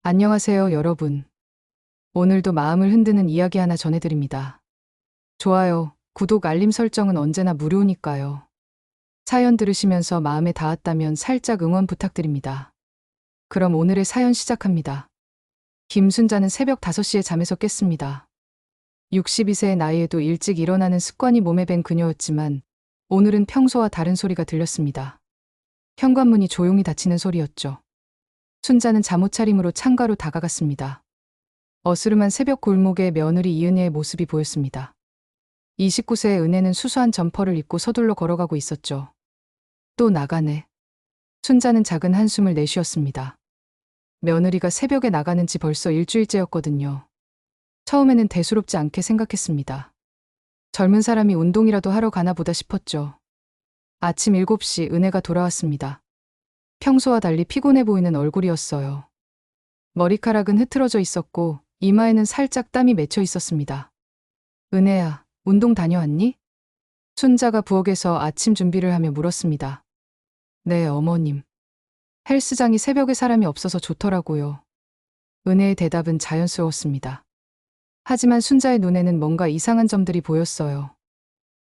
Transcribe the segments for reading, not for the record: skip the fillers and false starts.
안녕하세요, 여러분. 오늘도 마음을 흔드는 이야기 하나 전해드립니다. 좋아요, 구독, 알림 설정은 언제나 무료니까요. 사연 들으시면서 마음에 닿았다면 살짝 응원 부탁드립니다. 그럼 오늘의 사연 시작합니다. 김순자는 새벽 5시에 잠에서 깼습니다. 62세의 나이에도 일찍 일어나는 습관이 몸에 밴 그녀였지만 오늘은 평소와 다른 소리가 들렸습니다. 현관문이 조용히 닫히는 소리였죠. 순자는 잠옷차림으로 창가로 다가갔습니다. 어스름한 새벽 골목에 며느리 이은혜의 모습이 보였습니다. 29세의 은혜는 수수한 점퍼를 입고 서둘러 걸어가고 있었죠. 또 나가네. 순자는 작은 한숨을 내쉬었습니다. 며느리가 새벽에 나가는지 벌써 일주일째였거든요. 처음에는 대수롭지 않게 생각했습니다. 젊은 사람이 운동이라도 하러 가나 보다 싶었죠. 아침 7시 은혜가 돌아왔습니다. 평소와 달리 피곤해 보이는 얼굴이었어요. 머리카락은 흐트러져 있었고 이마에는 살짝 땀이 맺혀 있었습니다. 은혜야, 운동 다녀왔니? 순자가 부엌에서 아침 준비를 하며 물었습니다. 네, 어머님. 헬스장이 새벽에 사람이 없어서 좋더라고요. 은혜의 대답은 자연스러웠습니다. 하지만 순자의 눈에는 뭔가 이상한 점들이 보였어요.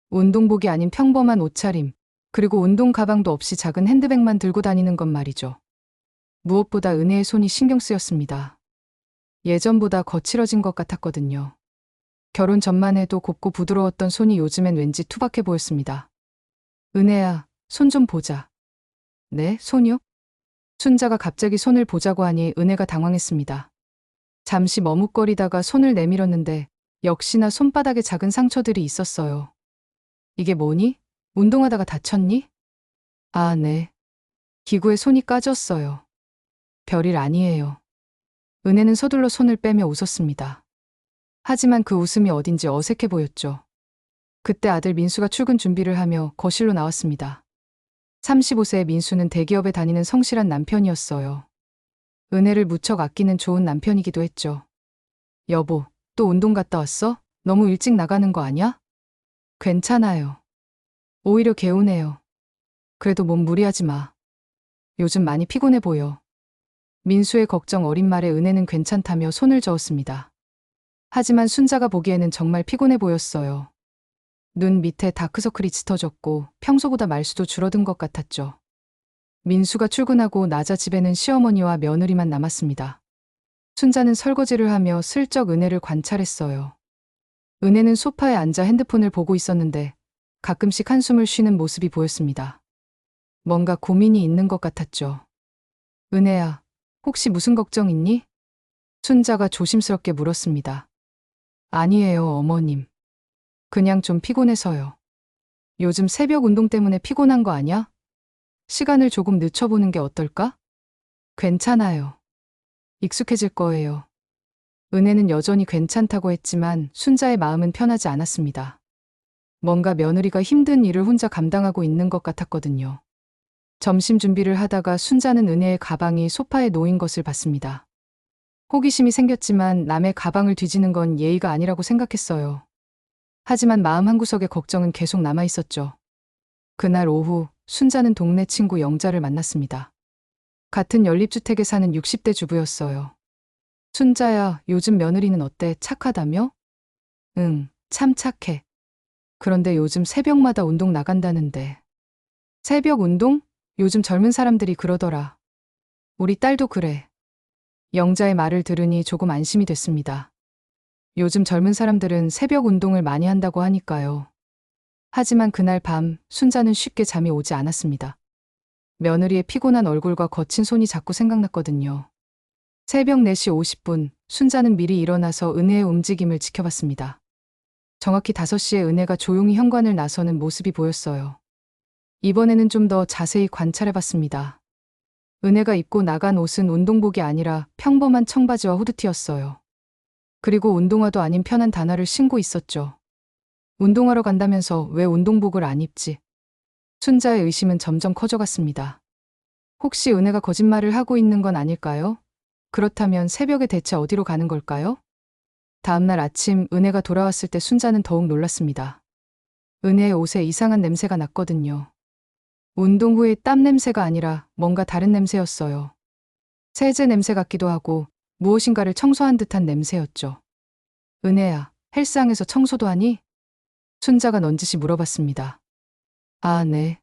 운동복이 아닌 평범한 옷차림, 그리고 운동 가방도 없이 작은 핸드백만 들고 다니는 것 말이죠. 무엇보다 은혜의 손이 신경 쓰였습니다. 예전보다 거칠어진 것 같았거든요. 결혼 전만 해도 곱고 부드러웠던 손이 요즘엔 왠지 투박해 보였습니다. 은혜야, 손 좀 보자. 네, 손이요? 순자가 갑자기 손을 보자고 하니 은혜가 당황했습니다. 잠시 머뭇거리다가 손을 내밀었는데 역시나 손바닥에 작은 상처들이 있었어요. 이게 뭐니? 운동하다가 다쳤니? 아, 네. 기구에 손이 까졌어요. 별일 아니에요. 은혜는 서둘러 손을 빼며 웃었습니다. 하지만 그 웃음이 어딘지 어색해 보였죠. 그때 아들 민수가 출근 준비를 하며 거실로 나왔습니다. 35세의 민수는 대기업에 다니는 성실한 남편이었어요. 은혜를 무척 아끼는 좋은 남편이기도 했죠. 여보, 또 운동 갔다 왔어? 너무 일찍 나가는 거 아니야? 괜찮아요. 오히려 개운해요. 그래도 몸 무리하지 마. 요즘 많이 피곤해 보여. 민수의 걱정 어린 말에 은혜는 괜찮다며 손을 저었습니다. 하지만 순자가 보기에는 정말 피곤해 보였어요. 눈 밑에 다크서클이 짙어졌고 평소보다 말수도 줄어든 것 같았죠. 민수가 출근하고 나자 집에는 시어머니와 며느리만 남았습니다. 순자는 설거지를 하며 슬쩍 은혜를 관찰했어요. 은혜는 소파에 앉아 핸드폰을 보고 있었는데 가끔씩 한숨을 쉬는 모습이 보였습니다. 뭔가 고민이 있는 것 같았죠. 은혜야, 혹시 무슨 걱정 있니? 순자가 조심스럽게 물었습니다. 아니에요, 어머님. 그냥 좀 피곤해서요. 요즘 새벽 운동 때문에 피곤한 거 아냐? 시간을 조금 늦춰보는 게 어떨까? 괜찮아요. 익숙해질 거예요. 은혜는 여전히 괜찮다고 했지만 순자의 마음은 편하지 않았습니다. 뭔가 며느리가 힘든 일을 혼자 감당하고 있는 것 같았거든요. 점심 준비를 하다가 순자는 은혜의 가방이 소파에 놓인 것을 봤습니다. 호기심이 생겼지만 남의 가방을 뒤지는 건 예의가 아니라고 생각했어요. 하지만 마음 한구석에 걱정은 계속 남아 있었죠. 그날 오후 순자는 동네 친구 영자를 만났습니다. 같은 연립주택에 사는 60대 주부였어요. 순자야, 요즘 며느리는 어때? 착하다며? 응, 참 착해. 그런데 요즘 새벽마다 운동 나간다는데. 새벽 운동? 요즘 젊은 사람들이 그러더라. 우리 딸도 그래. 영자의 말을 들으니 조금 안심이 됐습니다. 요즘 젊은 사람들은 새벽 운동을 많이 한다고 하니까요. 하지만 그날 밤 순자는 쉽게 잠이 오지 않았습니다. 며느리의 피곤한 얼굴과 거친 손이 자꾸 생각났거든요. 새벽 4시 50분 순자는 미리 일어나서 은혜의 움직임을 지켜봤습니다. 정확히 5시에 은혜가 조용히 현관을 나서는 모습이 보였어요. 이번에는 좀 더 자세히 관찰해봤습니다. 은혜가 입고 나간 옷은 운동복이 아니라 평범한 청바지와 후드티였어요. 그리고 운동화도 아닌 편한 단화를 신고 있었죠. 운동하러 간다면서 왜 운동복을 안 입지? 순자의 의심은 점점 커져갔습니다. 혹시 은혜가 거짓말을 하고 있는 건 아닐까요? 그렇다면 새벽에 대체 어디로 가는 걸까요? 다음날 아침 은혜가 돌아왔을 때 순자는 더욱 놀랐습니다. 은혜의 옷에 이상한 냄새가 났거든요. 운동 후의 땀 냄새가 아니라 뭔가 다른 냄새였어요. 세제 냄새 같기도 하고 무엇인가를 청소한 듯한 냄새였죠. 은혜야, 헬스장에서 청소도 하니? 순자가 넌지시 물어봤습니다. 아, 네.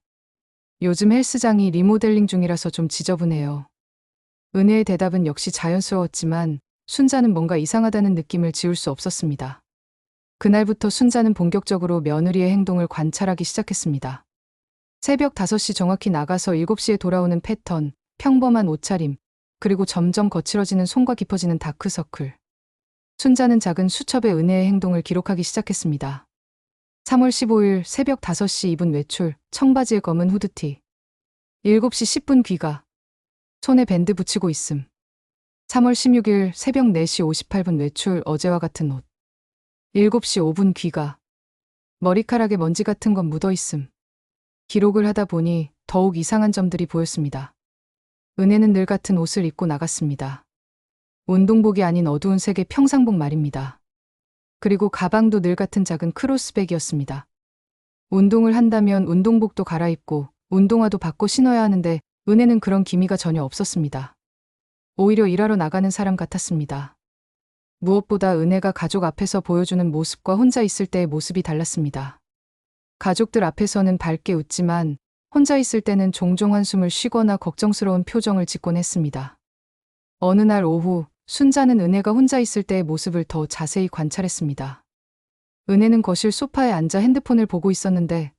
요즘 헬스장이 리모델링 중이라서 좀 지저분해요. 은혜의 대답은 역시 자연스러웠지만 순자는 뭔가 이상하다는 느낌을 지울 수 없었습니다. 그날부터 순자는 본격적으로 며느리의 행동을 관찰하기 시작했습니다. 새벽 5시 정확히 나가서 7시에 돌아오는 패턴, 평범한 옷차림, 그리고 점점 거칠어지는 손과 깊어지는 다크서클. 순자는 작은 수첩에 은혜의 행동을 기록하기 시작했습니다. 3월 15일 새벽 5시 입은 외출, 청바지에 검은 후드티. 7시 10분 귀가. 손에 밴드 붙이고 있음. 3월 16일 새벽 4시 58분 외출, 어제와 같은 옷. 7시 5분 귀가. 머리카락에 먼지 같은 건 묻어 있음. 기록을 하다 보니 더욱 이상한 점들이 보였습니다. 은혜는 늘 같은 옷을 입고 나갔습니다. 운동복이 아닌 어두운 색의 평상복 말입니다. 그리고 가방도 늘 같은 작은 크로스백이었습니다. 운동을 한다면 운동복도 갈아입고 운동화도 바꿔 신어야 하는데 은혜는 그런 기미가 전혀 없었습니다. 오히려 일하러 나가는 사람 같았습니다. 무엇보다 은혜가 가족 앞에서 보여주는 모습과 혼자 있을 때의 모습이 달랐습니다. 가족들 앞에서는 밝게 웃지만 혼자 있을 때는 종종 한숨을 쉬거나 걱정스러운 표정을 짓곤 했습니다. 어느 날 오후 순자는 은혜가 혼자 있을 때의 모습을 더 자세히 관찰했습니다. 은혜는 거실 소파에 앉아 핸드폰을 보고 있었는데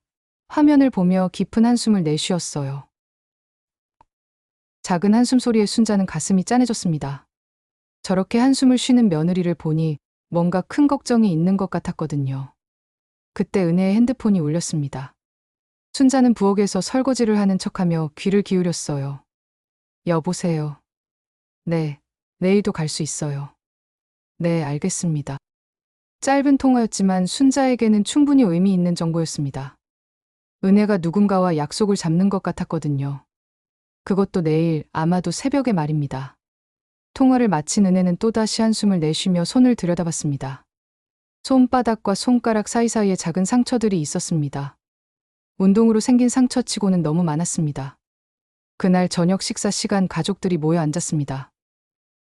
화면을 보며 깊은 한숨을 내쉬었어요. 작은 한숨 소리에 순자는 가슴이 짠해졌습니다. 저렇게 한숨을 쉬는 며느리를 보니 뭔가 큰 걱정이 있는 것 같았거든요. 그때 은혜의 핸드폰이 울렸습니다. 순자는 부엌에서 설거지를 하는 척하며 귀를 기울였어요. 여보세요. 네, 내일도 갈 수 있어요. 네, 알겠습니다. 짧은 통화였지만 순자에게는 충분히 의미 있는 정보였습니다. 은혜가 누군가와 약속을 잡는 것 같았거든요. 그것도 내일, 아마도 새벽에 말입니다. 통화를 마친 은혜는 또다시 한숨을 내쉬며 손을 들여다봤습니다. 손바닥과 손가락 사이사이에 작은 상처들이 있었습니다. 운동으로 생긴 상처치고는 너무 많았습니다. 그날 저녁 식사 시간 가족들이 모여 앉았습니다.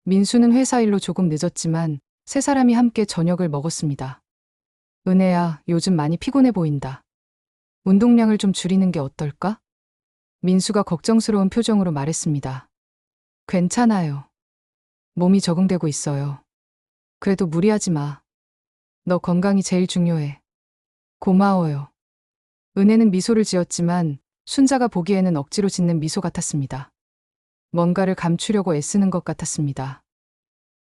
민수는 회사 일로 조금 늦었지만 세 사람이 함께 저녁을 먹었습니다. 은혜야, 요즘 많이 피곤해 보인다. 운동량을 좀 줄이는 게 어떨까? 민수가 걱정스러운 표정으로 말했습니다. 괜찮아요. 몸이 적응되고 있어요. 그래도 무리하지 마. 너 건강이 제일 중요해. 고마워요. 은혜는 미소를 지었지만 순자가 보기에는 억지로 짓는 미소 같았습니다. 뭔가를 감추려고 애쓰는 것 같았습니다.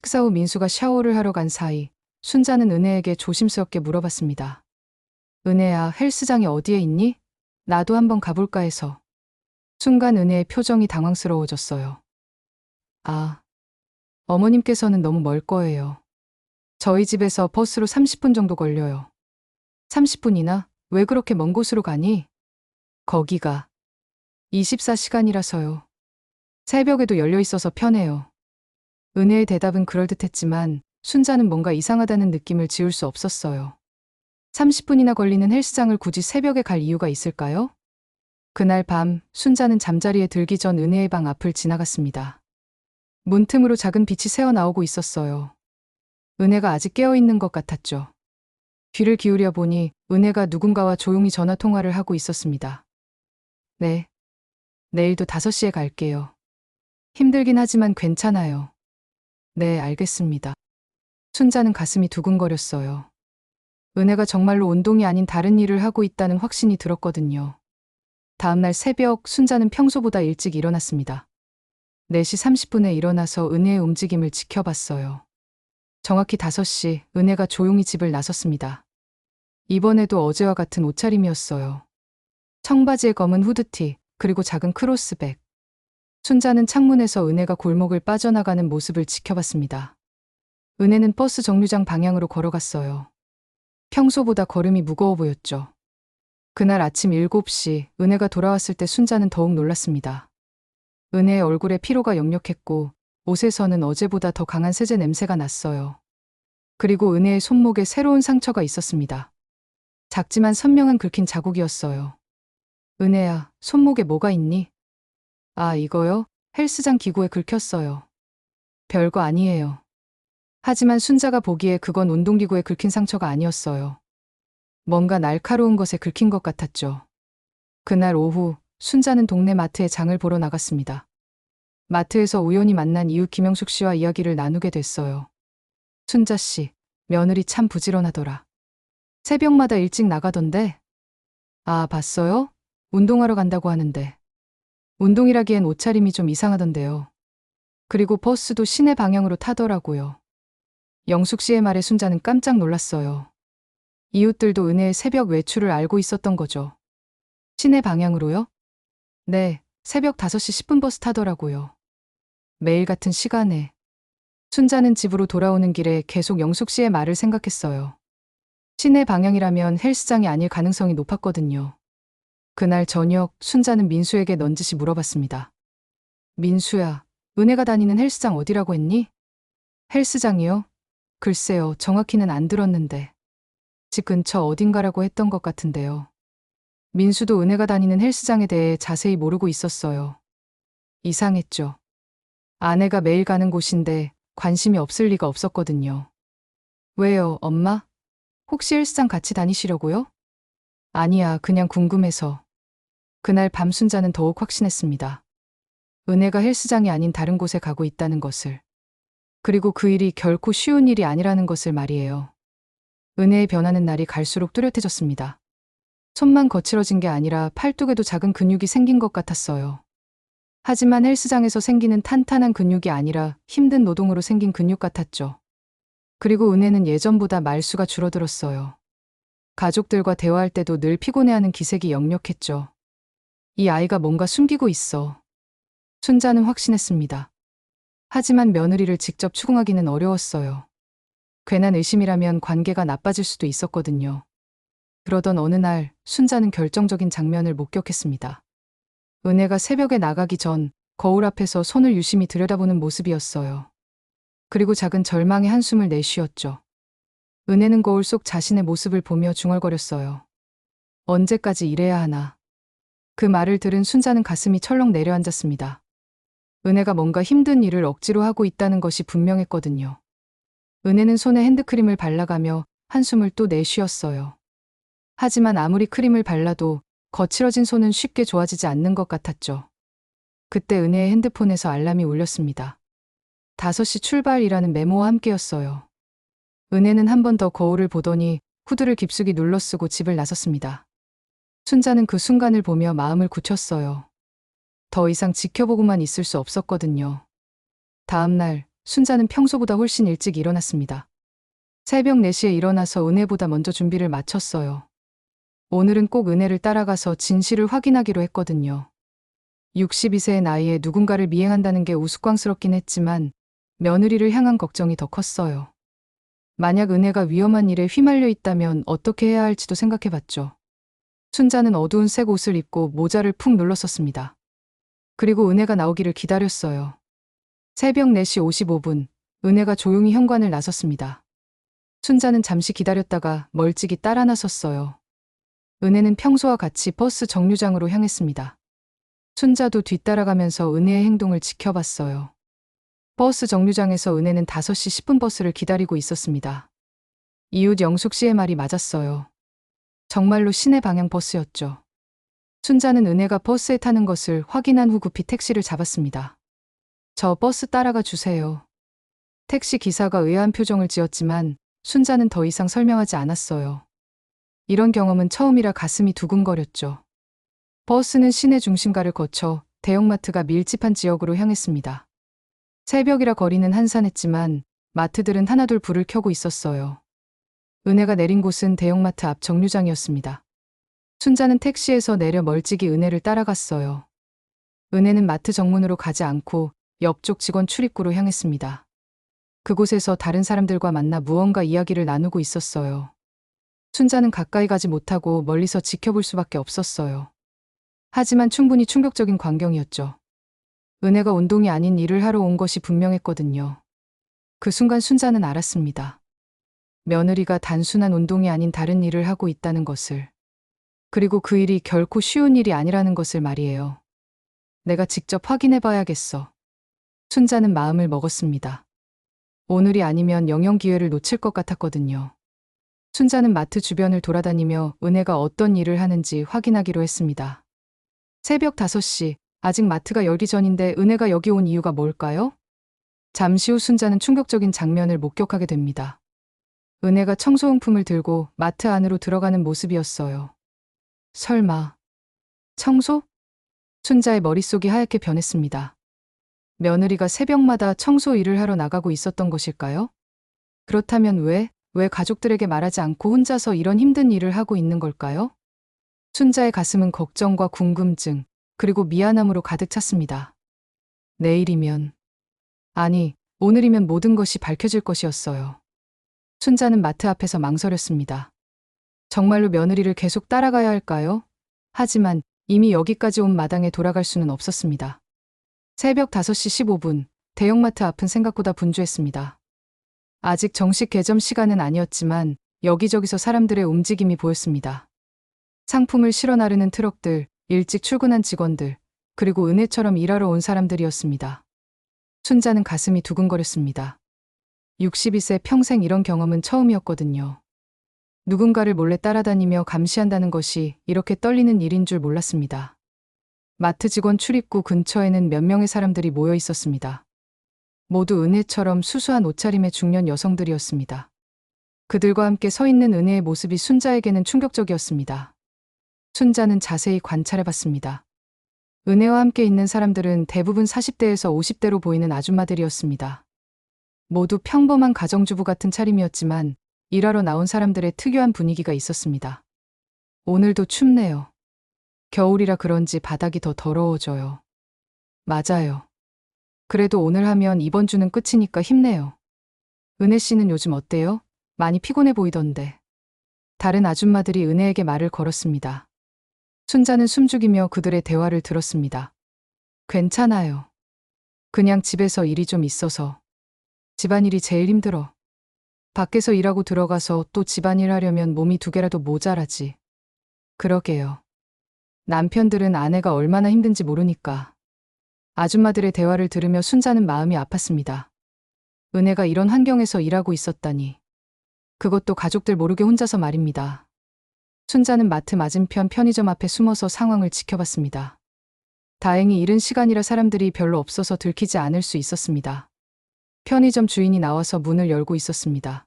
식사 후 민수가 샤워를 하러 간 사이 순자는 은혜에게 조심스럽게 물어봤습니다. 은혜야, 헬스장이 어디에 있니? 나도 한번 가볼까 해서. 순간 은혜의 표정이 당황스러워졌어요. 아, 어머님께서는 너무 멀 거예요. 저희 집에서 버스로 30분 정도 걸려요. 30분이나? 왜 그렇게 먼 곳으로 가니? 거기가 24시간이라서요. 새벽에도 열려 있어서 편해요. 은혜의 대답은 그럴듯했지만 순자는 뭔가 이상하다는 느낌을 지울 수 없었어요. 30분이나 걸리는 헬스장을 굳이 새벽에 갈 이유가 있을까요? 그날 밤 순자는 잠자리에 들기 전 은혜의 방 앞을 지나갔습니다. 문틈으로 작은 빛이 새어나오고 있었어요. 은혜가 아직 깨어있는 것 같았죠. 귀를 기울여 보니 은혜가 누군가와 조용히 전화 통화를 하고 있었습니다. 네. 내일도 5시에 갈게요. 힘들긴 하지만 괜찮아요. 네, 알겠습니다. 순자는 가슴이 두근거렸어요. 은혜가 정말로 운동이 아닌 다른 일을 하고 있다는 확신이 들었거든요. 다음날 새벽 순자는 평소보다 일찍 일어났습니다. 4시 30분에 일어나서 은혜의 움직임을 지켜봤어요. 정확히 5시 은혜가 조용히 집을 나섰습니다. 이번에도 어제와 같은 옷차림이었어요. 청바지에 검은 후드티, 그리고 작은 크로스백. 순자는 창문에서 은혜가 골목을 빠져나가는 모습을 지켜봤습니다. 은혜는 버스 정류장 방향으로 걸어갔어요. 평소보다 걸음이 무거워 보였죠. 그날 아침 7시 은혜가 돌아왔을 때 순자는 더욱 놀랐습니다. 은혜의 얼굴에 피로가 역력했고 옷에서는 어제보다 더 강한 세제 냄새가 났어요. 그리고 은혜의 손목에 새로운 상처가 있었습니다. 작지만 선명한 긁힌 자국이었어요. 은혜야, 손목에 뭐가 있니? 아, 이거요? 헬스장 기구에 긁혔어요. 별거 아니에요. 하지만 순자가 보기에 그건 운동기구에 긁힌 상처가 아니었어요. 뭔가 날카로운 것에 긁힌 것 같았죠. 그날 오후 순자는 동네 마트에 장을 보러 나갔습니다. 마트에서 우연히 만난 이웃 김영숙 씨와 이야기를 나누게 됐어요. 순자 씨, 며느리 참 부지런하더라. 새벽마다 일찍 나가던데? 아, 봤어요? 운동하러 간다고 하는데. 운동이라기엔 옷차림이 좀 이상하던데요. 그리고 버스도 시내 방향으로 타더라고요. 영숙 씨의 말에 순자는 깜짝 놀랐어요. 이웃들도 은혜의 새벽 외출을 알고 있었던 거죠. 시내 방향으로요? 네, 새벽 5시 10분 버스 타더라고요. 매일 같은 시간에. 순자는 집으로 돌아오는 길에 계속 영숙 씨의 말을 생각했어요. 시내 방향이라면 헬스장이 아닐 가능성이 높았거든요. 그날 저녁 순자는 민수에게 넌지시 물어봤습니다. 민수야, 은혜가 다니는 헬스장 어디라고 했니? 헬스장이요? 글쎄요, 정확히는 안 들었는데. 집 근처 어딘가라고 했던 것 같은데요. 민수도 은혜가 다니는 헬스장에 대해 자세히 모르고 있었어요. 이상했죠. 아내가 매일 가는 곳인데 관심이 없을 리가 없었거든요. 왜요, 엄마? 혹시 헬스장 같이 다니시려고요? 아니야, 그냥 궁금해서. 그날 밤 순자는 더욱 확신했습니다. 은혜가 헬스장이 아닌 다른 곳에 가고 있다는 것을. 그리고 그 일이 결코 쉬운 일이 아니라는 것을 말이에요. 은혜의 변하는 날이 갈수록 뚜렷해졌습니다. 손만 거칠어진 게 아니라 팔뚝에도 작은 근육이 생긴 것 같았어요. 하지만 헬스장에서 생기는 탄탄한 근육이 아니라 힘든 노동으로 생긴 근육 같았죠. 그리고 은혜는 예전보다 말수가 줄어들었어요. 가족들과 대화할 때도 늘 피곤해하는 기색이 역력했죠. 이 아이가 뭔가 숨기고 있어. 순자는 확신했습니다. 하지만 며느리를 직접 추궁하기는 어려웠어요. 괜한 의심이라면 관계가 나빠질 수도 있었거든요. 그러던 어느 날 순자는 결정적인 장면을 목격했습니다. 은혜가 새벽에 나가기 전 거울 앞에서 손을 유심히 들여다보는 모습이었어요. 그리고 작은 절망의 한숨을 내쉬었죠. 은혜는 거울 속 자신의 모습을 보며 중얼거렸어요. 언제까지 이래야 하나. 그 말을 들은 순자는 가슴이 철렁 내려앉았습니다. 은혜가 뭔가 힘든 일을 억지로 하고 있다는 것이 분명했거든요. 은혜는 손에 핸드크림을 발라가며 한숨을 또 내쉬었어요. 하지만 아무리 크림을 발라도 거칠어진 손은 쉽게 좋아지지 않는 것 같았죠. 그때 은혜의 핸드폰에서 알람이 울렸습니다. 5시 출발이라는 메모와 함께였어요. 은혜는 한 번 더 거울을 보더니 후드를 깊숙이 눌러쓰고 집을 나섰습니다. 순자는 그 순간을 보며 마음을 굳혔어요. 더 이상 지켜보고만 있을 수 없었거든요. 다음 날 순자는 평소보다 훨씬 일찍 일어났습니다. 새벽 4시에 일어나서 은혜보다 먼저 준비를 마쳤어요. 오늘은 꼭 은혜를 따라가서 진실을 확인하기로 했거든요. 62세의 나이에 누군가를 미행한다는 게 우스꽝스럽긴 했지만 며느리를 향한 걱정이 더 컸어요. 만약 은혜가 위험한 일에 휘말려 있다면 어떻게 해야 할지도 생각해봤죠. 순자는 어두운 색 옷을 입고 모자를 푹 눌렀었습니다. 그리고 은혜가 나오기를 기다렸어요. 새벽 4시 55분, 은혜가 조용히 현관을 나섰습니다. 순자는 잠시 기다렸다가 멀찍이 따라 나섰어요. 은혜는 평소와 같이 버스 정류장으로 향했습니다. 순자도 뒤따라가면서 은혜의 행동을 지켜봤어요. 버스 정류장에서 은혜는 5시 10분 버스를 기다리고 있었습니다. 이웃 영숙 씨의 말이 맞았어요. 정말로 시내 방향 버스였죠. 순자는 은혜가 버스에 타는 것을 확인한 후 급히 택시를 잡았습니다. 저 버스 따라가 주세요. 택시 기사가 의아한 표정을 지었지만 순자는 더 이상 설명하지 않았어요. 이런 경험은 처음이라 가슴이 두근거렸죠. 버스는 시내 중심가를 거쳐 대형마트가 밀집한 지역으로 향했습니다. 새벽이라 거리는 한산했지만 마트들은 하나둘 불을 켜고 있었어요. 은혜가 내린 곳은 대형마트 앞 정류장이었습니다. 순자는 택시에서 내려 멀찍이 은혜를 따라갔어요. 은혜는 마트 정문으로 가지 않고 옆쪽 직원 출입구로 향했습니다. 그곳에서 다른 사람들과 만나 무언가 이야기를 나누고 있었어요. 순자는 가까이 가지 못하고 멀리서 지켜볼 수밖에 없었어요. 하지만 충분히 충격적인 광경이었죠. 은혜가 운동이 아닌 일을 하러 온 것이 분명했거든요. 그 순간 순자는 알았습니다. 며느리가 단순한 운동이 아닌 다른 일을 하고 있다는 것을. 그리고 그 일이 결코 쉬운 일이 아니라는 것을 말이에요. 내가 직접 확인해 봐야겠어. 순자는 마음을 먹었습니다. 오늘이 아니면 영영 기회를 놓칠 것 같았거든요. 순자는 마트 주변을 돌아다니며 은혜가 어떤 일을 하는지 확인하기로 했습니다. 새벽 5시, 아직 마트가 열기 전인데 은혜가 여기 온 이유가 뭘까요? 잠시 후 순자는 충격적인 장면을 목격하게 됩니다. 은혜가 청소용품을 들고 마트 안으로 들어가는 모습이었어요. 설마 청소? 순자의 머릿속이 하얗게 변했습니다. 며느리가 새벽마다 청소 일을 하러 나가고 있었던 것일까요? 그렇다면 왜 가족들에게 말하지 않고 혼자서 이런 힘든 일을 하고 있는 걸까요? 순자의 가슴은 걱정과 궁금증, 그리고 미안함으로 가득 찼습니다. 내일이면, 아니, 오늘이면 모든 것이 밝혀질 것이었어요. 순자는 마트 앞에서 망설였습니다. 정말로 며느리를 계속 따라가야 할까요? 하지만 이미 여기까지 온 마당에 돌아갈 수는 없었습니다. 새벽 5시 15분, 대형마트 앞은 생각보다 분주했습니다. 아직 정식 개점 시간은 아니었지만 여기저기서 사람들의 움직임이 보였습니다. 상품을 실어 나르는 트럭들, 일찍 출근한 직원들, 그리고 은혜처럼 일하러 온 사람들이었습니다. 순자는 가슴이 두근거렸습니다. 62세 평생 이런 경험은 처음이었거든요. 누군가를 몰래 따라다니며 감시한다는 것이 이렇게 떨리는 일인 줄 몰랐습니다. 마트 직원 출입구 근처에는 몇 명의 사람들이 모여 있었습니다. 모두 은혜처럼 수수한 옷차림의 중년 여성들이었습니다. 그들과 함께 서 있는 은혜의 모습이 순자에게는 충격적이었습니다. 순자는 자세히 관찰해봤습니다. 은혜와 함께 있는 사람들은 대부분 40대에서 50대로 보이는 아줌마들이었습니다. 모두 평범한 가정주부 같은 차림이었지만 일하러 나온 사람들의 특유한 분위기가 있었습니다. 오늘도 춥네요. 겨울이라 그런지 바닥이 더 더러워져요. 맞아요. 그래도 오늘 하면 이번 주는 끝이니까 힘내요. 은혜 씨는 요즘 어때요? 많이 피곤해 보이던데. 다른 아줌마들이 은혜에게 말을 걸었습니다. 순자는 숨죽이며 그들의 대화를 들었습니다. 괜찮아요. 그냥 집에서 일이 좀 있어서. 집안일이 제일 힘들어. 밖에서 일하고 들어가서 또 집안일 하려면 몸이 2개라도 모자라지. 그러게요. 남편들은 아내가 얼마나 힘든지 모르니까. 아줌마들의 대화를 들으며 순자는 마음이 아팠습니다. 은혜가 이런 환경에서 일하고 있었다니. 그것도 가족들 모르게 혼자서 말입니다. 순자는 마트 맞은편 편의점 앞에 숨어서 상황을 지켜봤습니다. 다행히 이른 시간이라 사람들이 별로 없어서 들키지 않을 수 있었습니다. 편의점 주인이 나와서 문을 열고 있었습니다.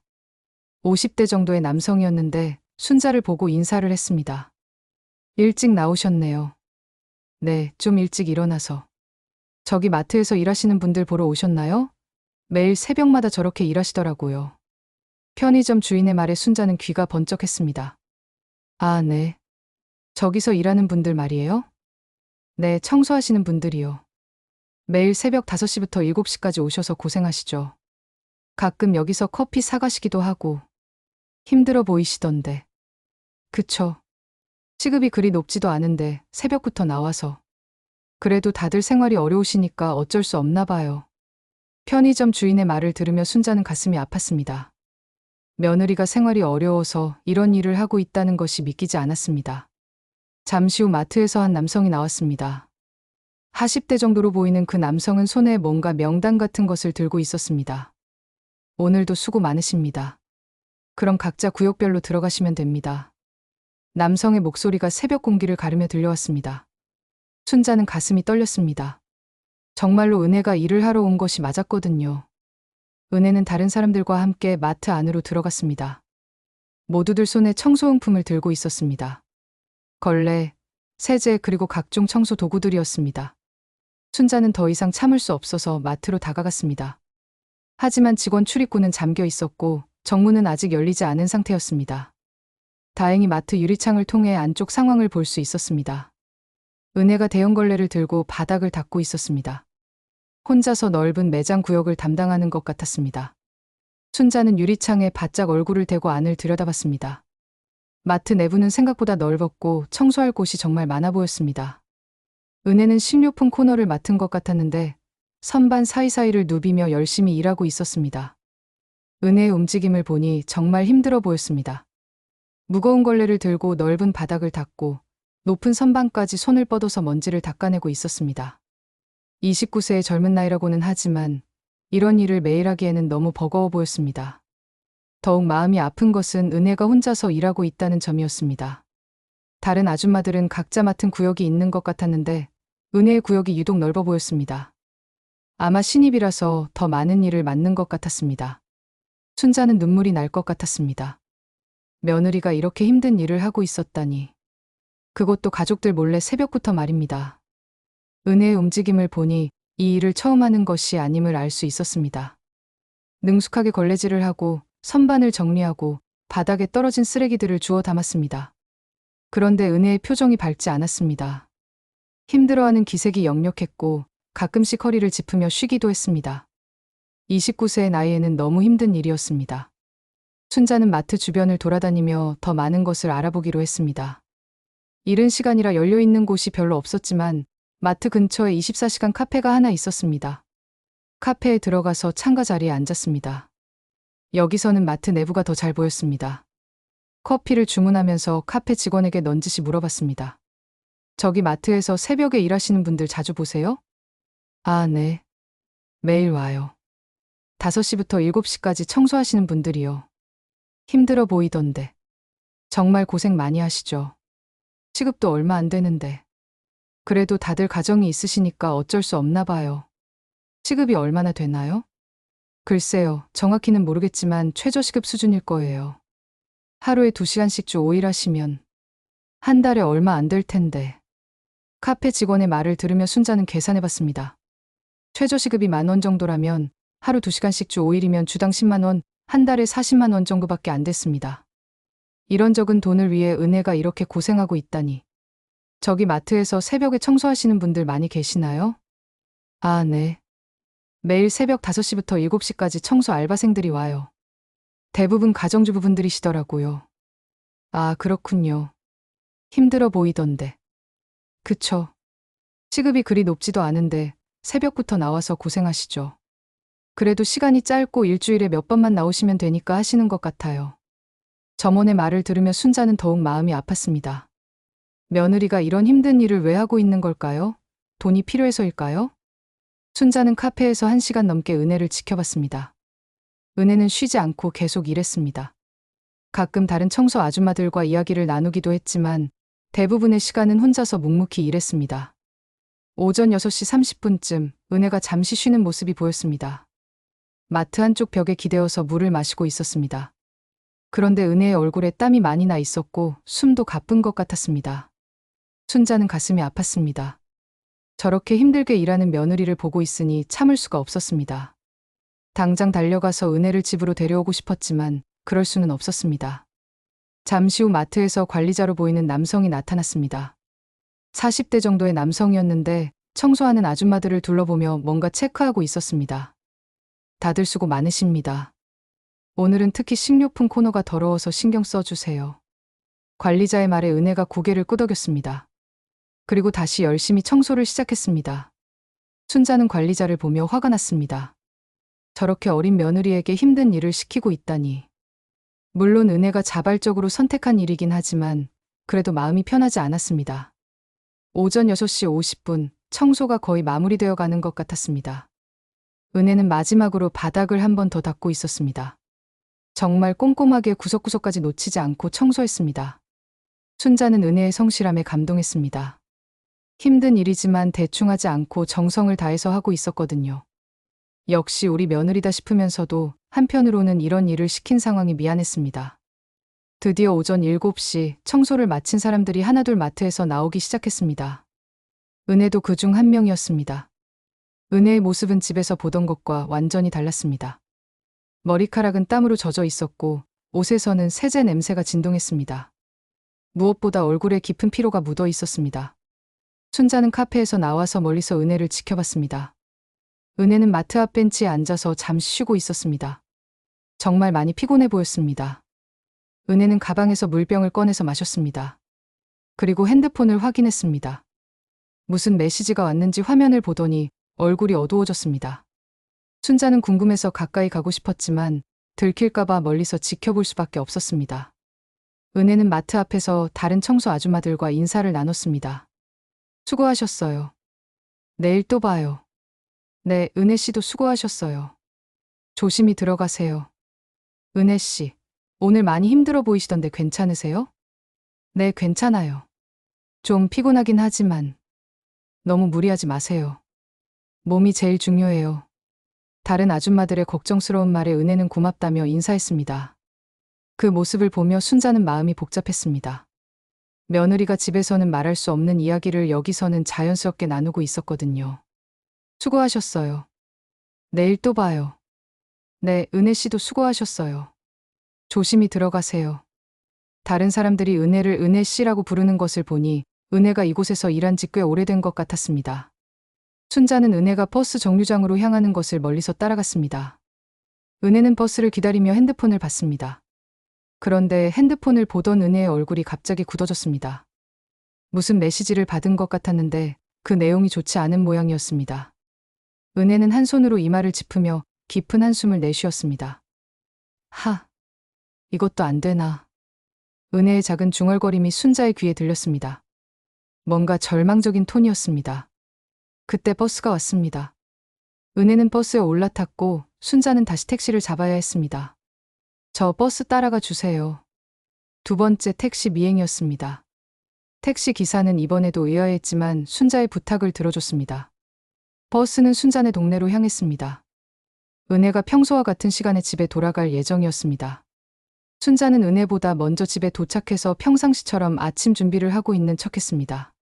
50대 정도의 남성이었는데 순자를 보고 인사를 했습니다. 일찍 나오셨네요. 네, 좀 일찍 일어나서. 저기 마트에서 일하시는 분들 보러 오셨나요? 매일 새벽마다 저렇게 일하시더라고요. 편의점 주인의 말에 순자는 귀가 번쩍했습니다. 아, 네. 저기서 일하는 분들 말이에요? 네, 청소하시는 분들이요. 매일 새벽 5시부터 7시까지 오셔서 고생하시죠. 가끔 여기서 커피 사가시기도 하고. 힘들어 보이시던데. 그쵸. 시급이 그리 높지도 않은데 새벽부터 나와서. 그래도 다들 생활이 어려우시니까 어쩔 수 없나 봐요. 편의점 주인의 말을 들으며 순자는 가슴이 아팠습니다. 며느리가 생활이 어려워서 이런 일을 하고 있다는 것이 믿기지 않았습니다. 잠시 후 마트에서 한 남성이 나왔습니다. 40대 정도로 보이는 그 남성은 손에 뭔가 명단 같은 것을 들고 있었습니다. 오늘도 수고 많으십니다. 그럼 각자 구역별로 들어가시면 됩니다. 남성의 목소리가 새벽 공기를 가르며 들려왔습니다. 순자는 가슴이 떨렸습니다. 정말로 은혜가 일을 하러 온 것이 맞았거든요. 은혜는 다른 사람들과 함께 마트 안으로 들어갔습니다. 모두들 손에 청소용품을 들고 있었습니다. 걸레, 세제 그리고 각종 청소 도구들이었습니다. 순자는 더 이상 참을 수 없어서 마트로 다가갔습니다. 하지만 직원 출입구는 잠겨 있었고 정문은 아직 열리지 않은 상태였습니다. 다행히 마트 유리창을 통해 안쪽 상황을 볼 수 있었습니다. 은혜가 대형 걸레를 들고 바닥을 닦고 있었습니다. 혼자서 넓은 매장 구역을 담당하는 것 같았습니다. 순자는 유리창에 바짝 얼굴을 대고 안을 들여다봤습니다. 마트 내부는 생각보다 넓었고 청소할 곳이 정말 많아 보였습니다. 은혜는 식료품 코너를 맡은 것 같았는데 선반 사이사이를 누비며 열심히 일하고 있었습니다. 은혜의 움직임을 보니 정말 힘들어 보였습니다. 무거운 걸레를 들고 넓은 바닥을 닦고 높은 선반까지 손을 뻗어서 먼지를 닦아내고 있었습니다. 29세의 젊은 나이라고는 하지만 이런 일을 매일 하기에는 너무 버거워 보였습니다. 더욱 마음이 아픈 것은 은혜가 혼자서 일하고 있다는 점이었습니다. 다른 아줌마들은 각자 맡은 구역이 있는 것 같았는데 은혜의 구역이 유독 넓어 보였습니다. 아마 신입이라서 더 많은 일을 맡는 것 같았습니다. 순자는 눈물이 날 것 같았습니다. 며느리가 이렇게 힘든 일을 하고 있었다니. 그것도 가족들 몰래 새벽부터 말입니다. 은혜의 움직임을 보니 이 일을 처음 하는 것이 아님을 알 수 있었습니다. 능숙하게 걸레질을 하고 선반을 정리하고 바닥에 떨어진 쓰레기들을 주워 담았습니다. 그런데 은혜의 표정이 밝지 않았습니다. 힘들어하는 기색이 역력했고 가끔씩 허리를 짚으며 쉬기도 했습니다. 29세의 나이에는 너무 힘든 일이었습니다. 순자는 마트 주변을 돌아다니며 더 많은 것을 알아보기로 했습니다. 이른 시간이라 열려있는 곳이 별로 없었지만 마트 근처에 24시간 카페가 하나 있었습니다. 카페에 들어가서 창가 자리에 앉았습니다. 여기서는 마트 내부가 더 잘 보였습니다. 커피를 주문하면서 카페 직원에게 넌지시 물어봤습니다. 저기 마트에서 새벽에 일하시는 분들 자주 보세요? 아, 네. 매일 와요. 5시부터 7시까지 청소하시는 분들이요. 힘들어 보이던데. 정말 고생 많이 하시죠. 시급도 얼마 안 되는데. 그래도 다들 가정이 있으시니까 어쩔 수 없나 봐요. 시급이 얼마나 되나요? 글쎄요, 정확히는 모르겠지만 최저시급 수준일 거예요. 하루에 2시간씩 주 5일 하시면 한 달에 얼마 안 될 텐데. 카페 직원의 말을 들으며 순자는 계산해봤습니다. 최저시급이 10,000원 정도라면 하루 2시간씩 주 5일이면 주당 10만 원, 한 달에 40만 원 정도밖에 안 됐습니다. 이런 적은 돈을 위해 은혜가 이렇게 고생하고 있다니. 저기 마트에서 새벽에 청소하시는 분들 많이 계시나요? 아, 네. 매일 새벽 5시부터 7시까지 청소 알바생들이 와요. 대부분 가정주부분들이시더라고요. 아, 그렇군요. 힘들어 보이던데. 그쵸. 시급이 그리 높지도 않은데 새벽부터 나와서 고생하시죠. 그래도 시간이 짧고 일주일에 몇 번만 나오시면 되니까 하시는 것 같아요. 점원의 말을 들으며 순자는 더욱 마음이 아팠습니다. 며느리가 이런 힘든 일을 왜 하고 있는 걸까요? 돈이 필요해서일까요? 순자는 카페에서 1시간 넘게 은혜를 지켜봤습니다. 은혜는 쉬지 않고 계속 일했습니다. 가끔 다른 청소 아줌마들과 이야기를 나누기도 했지만 대부분의 시간은 혼자서 묵묵히 일했습니다. 오전 6시 30분쯤 은혜가 잠시 쉬는 모습이 보였습니다. 마트 한쪽 벽에 기대어서 물을 마시고 있었습니다. 그런데 은혜의 얼굴에 땀이 많이 나 있었고 숨도 가쁜 것 같았습니다. 순자는 가슴이 아팠습니다. 저렇게 힘들게 일하는 며느리를 보고 있으니 참을 수가 없었습니다. 당장 달려가서 은혜를 집으로 데려오고 싶었지만 그럴 수는 없었습니다. 잠시 후 마트에서 관리자로 보이는 남성이 나타났습니다. 40대 정도의 남성이었는데 청소하는 아줌마들을 둘러보며 뭔가 체크하고 있었습니다. 다들 수고 많으십니다. 오늘은 특히 식료품 코너가 더러워서 신경 써주세요. 관리자의 말에 은혜가 고개를 끄덕였습니다. 그리고 다시 열심히 청소를 시작했습니다. 순자는 관리자를 보며 화가 났습니다. 저렇게 어린 며느리에게 힘든 일을 시키고 있다니. 물론 은혜가 자발적으로 선택한 일이긴 하지만 그래도 마음이 편하지 않았습니다. 오전 6시 50분 청소가 거의 마무리되어 가는 것 같았습니다. 은혜는 마지막으로 바닥을 한 번 더 닦고 있었습니다. 정말 꼼꼼하게 구석구석까지 놓치지 않고 청소했습니다. 순자는 은혜의 성실함에 감동했습니다. 힘든 일이지만 대충 하지 않고 정성을 다해서 하고 있었거든요. 역시 우리 며느리다 싶으면서도 한편으로는 이런 일을 시킨 상황이 미안했습니다. 드디어 오전 7시 청소를 마친 사람들이 하나둘 마트에서 나오기 시작했습니다. 은혜도 그중 한 명이었습니다. 은혜의 모습은 집에서 보던 것과 완전히 달랐습니다. 머리카락은 땀으로 젖어 있었고 옷에서는 세제 냄새가 진동했습니다. 무엇보다 얼굴에 깊은 피로가 묻어 있었습니다. 순자는 카페에서 나와서 멀리서 은혜를 지켜봤습니다. 은혜는 마트 앞 벤치에 앉아서 잠시 쉬고 있었습니다. 정말 많이 피곤해 보였습니다. 은혜는 가방에서 물병을 꺼내서 마셨습니다. 그리고 핸드폰을 확인했습니다. 무슨 메시지가 왔는지 화면을 보더니 얼굴이 어두워졌습니다. 순자는 궁금해서 가까이 가고 싶었지만 들킬까봐 멀리서 지켜볼 수밖에 없었습니다. 은혜는 마트 앞에서 다른 청소 아줌마들과 인사를 나눴습니다. 수고하셨어요. 내일 또 봐요. 네, 은혜 씨도 수고하셨어요. 조심히 들어가세요. 은혜 씨, 오늘 많이 힘들어 보이시던데 괜찮으세요? 네, 괜찮아요. 좀 피곤하긴 하지만 너무 무리하지 마세요. 몸이 제일 중요해요. 다른 아줌마들의 걱정스러운 말에 은혜는 고맙다며 인사했습니다. 그 모습을 보며 순자는 마음이 복잡했습니다. 며느리가 집에서는 말할 수 없는 이야기를 여기서는 자연스럽게 나누고 있었거든요. 수고하셨어요. 내일 또 봐요. 네, 은혜 씨도 수고하셨어요. 조심히 들어가세요. 다른 사람들이 은혜를 은혜 씨라고 부르는 것을 보니 은혜가 이곳에서 일한 지 꽤 오래된 것 같았습니다. 순자는 은혜가 버스 정류장으로 향하는 것을 멀리서 따라갔습니다. 은혜는 버스를 기다리며 핸드폰을 봤습니다. 그런데 핸드폰을 보던 은혜의 얼굴이 갑자기 굳어졌습니다. 무슨 메시지를 받은 것 같았는데 그 내용이 좋지 않은 모양이었습니다. 은혜는 한 손으로 이마를 짚으며 깊은 한숨을 내쉬었습니다. 이것도 안 되나. 은혜의 작은 중얼거림이 순자의 귀에 들렸습니다. 뭔가 절망적인 톤이었습니다. 그때 버스가 왔습니다. 은혜는 버스에 올라탔고 순자는 다시 택시를 잡아야 했습니다. 저 버스 따라가 주세요. 두 번째 택시 미행이었습니다. 택시 기사는 이번에도 의아했지만 순자의 부탁을 들어줬습니다. 버스는 순자네 동네로 향했습니다. 은혜가 평소와 같은 시간에 집에 돌아갈 예정이었습니다. 순자는 은혜보다 먼저 집에 도착해서 평상시처럼 아침 준비를 하고 있는 척했습니다.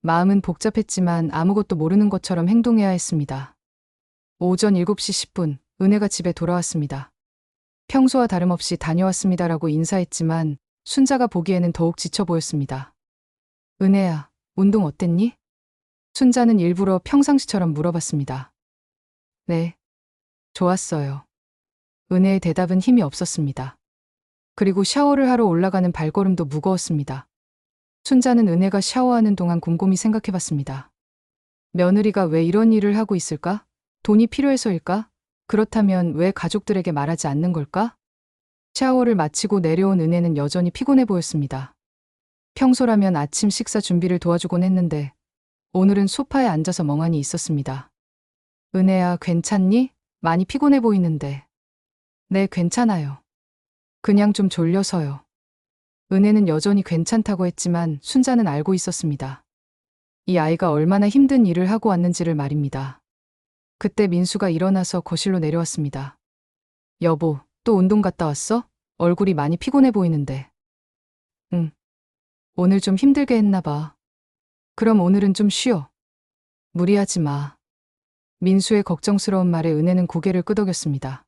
마음은 복잡했지만 아무것도 모르는 것처럼 행동해야 했습니다. 오전 7시 10분, 은혜가 집에 돌아왔습니다. 평소와 다름없이 다녀왔습니다라고 인사했지만 순자가 보기에는 더욱 지쳐 보였습니다. 은혜야, 운동 어땠니? 순자는 일부러 평상시처럼 물어봤습니다. 네, 좋았어요. 은혜의 대답은 힘이 없었습니다. 그리고 샤워를 하러 올라가는 발걸음도 무거웠습니다. 순자는 은혜가 샤워하는 동안 곰곰이 생각해봤습니다. 며느리가 왜 이런 일을 하고 있을까? 돈이 필요해서일까? 그렇다면 왜 가족들에게 말하지 않는 걸까? 샤워를 마치고 내려온 은혜는 여전히 피곤해 보였습니다. 평소라면 아침 식사 준비를 도와주곤 했는데 오늘은 소파에 앉아서 멍하니 있었습니다. 은혜야, 괜찮니? 많이 피곤해 보이는데. 네, 괜찮아요. 그냥 좀 졸려서요. 은혜는 여전히 괜찮다고 했지만 순자는 알고 있었습니다. 이 아이가 얼마나 힘든 일을 하고 왔는지를 말입니다. 그때 민수가 일어나서 거실로 내려왔습니다. 여보, 또 운동 갔다 왔어? 얼굴이 많이 피곤해 보이는데. 응. 오늘 좀 힘들게 했나 봐. 그럼 오늘은 좀 쉬어. 무리하지 마. 민수의 걱정스러운 말에 은혜는 고개를 끄덕였습니다.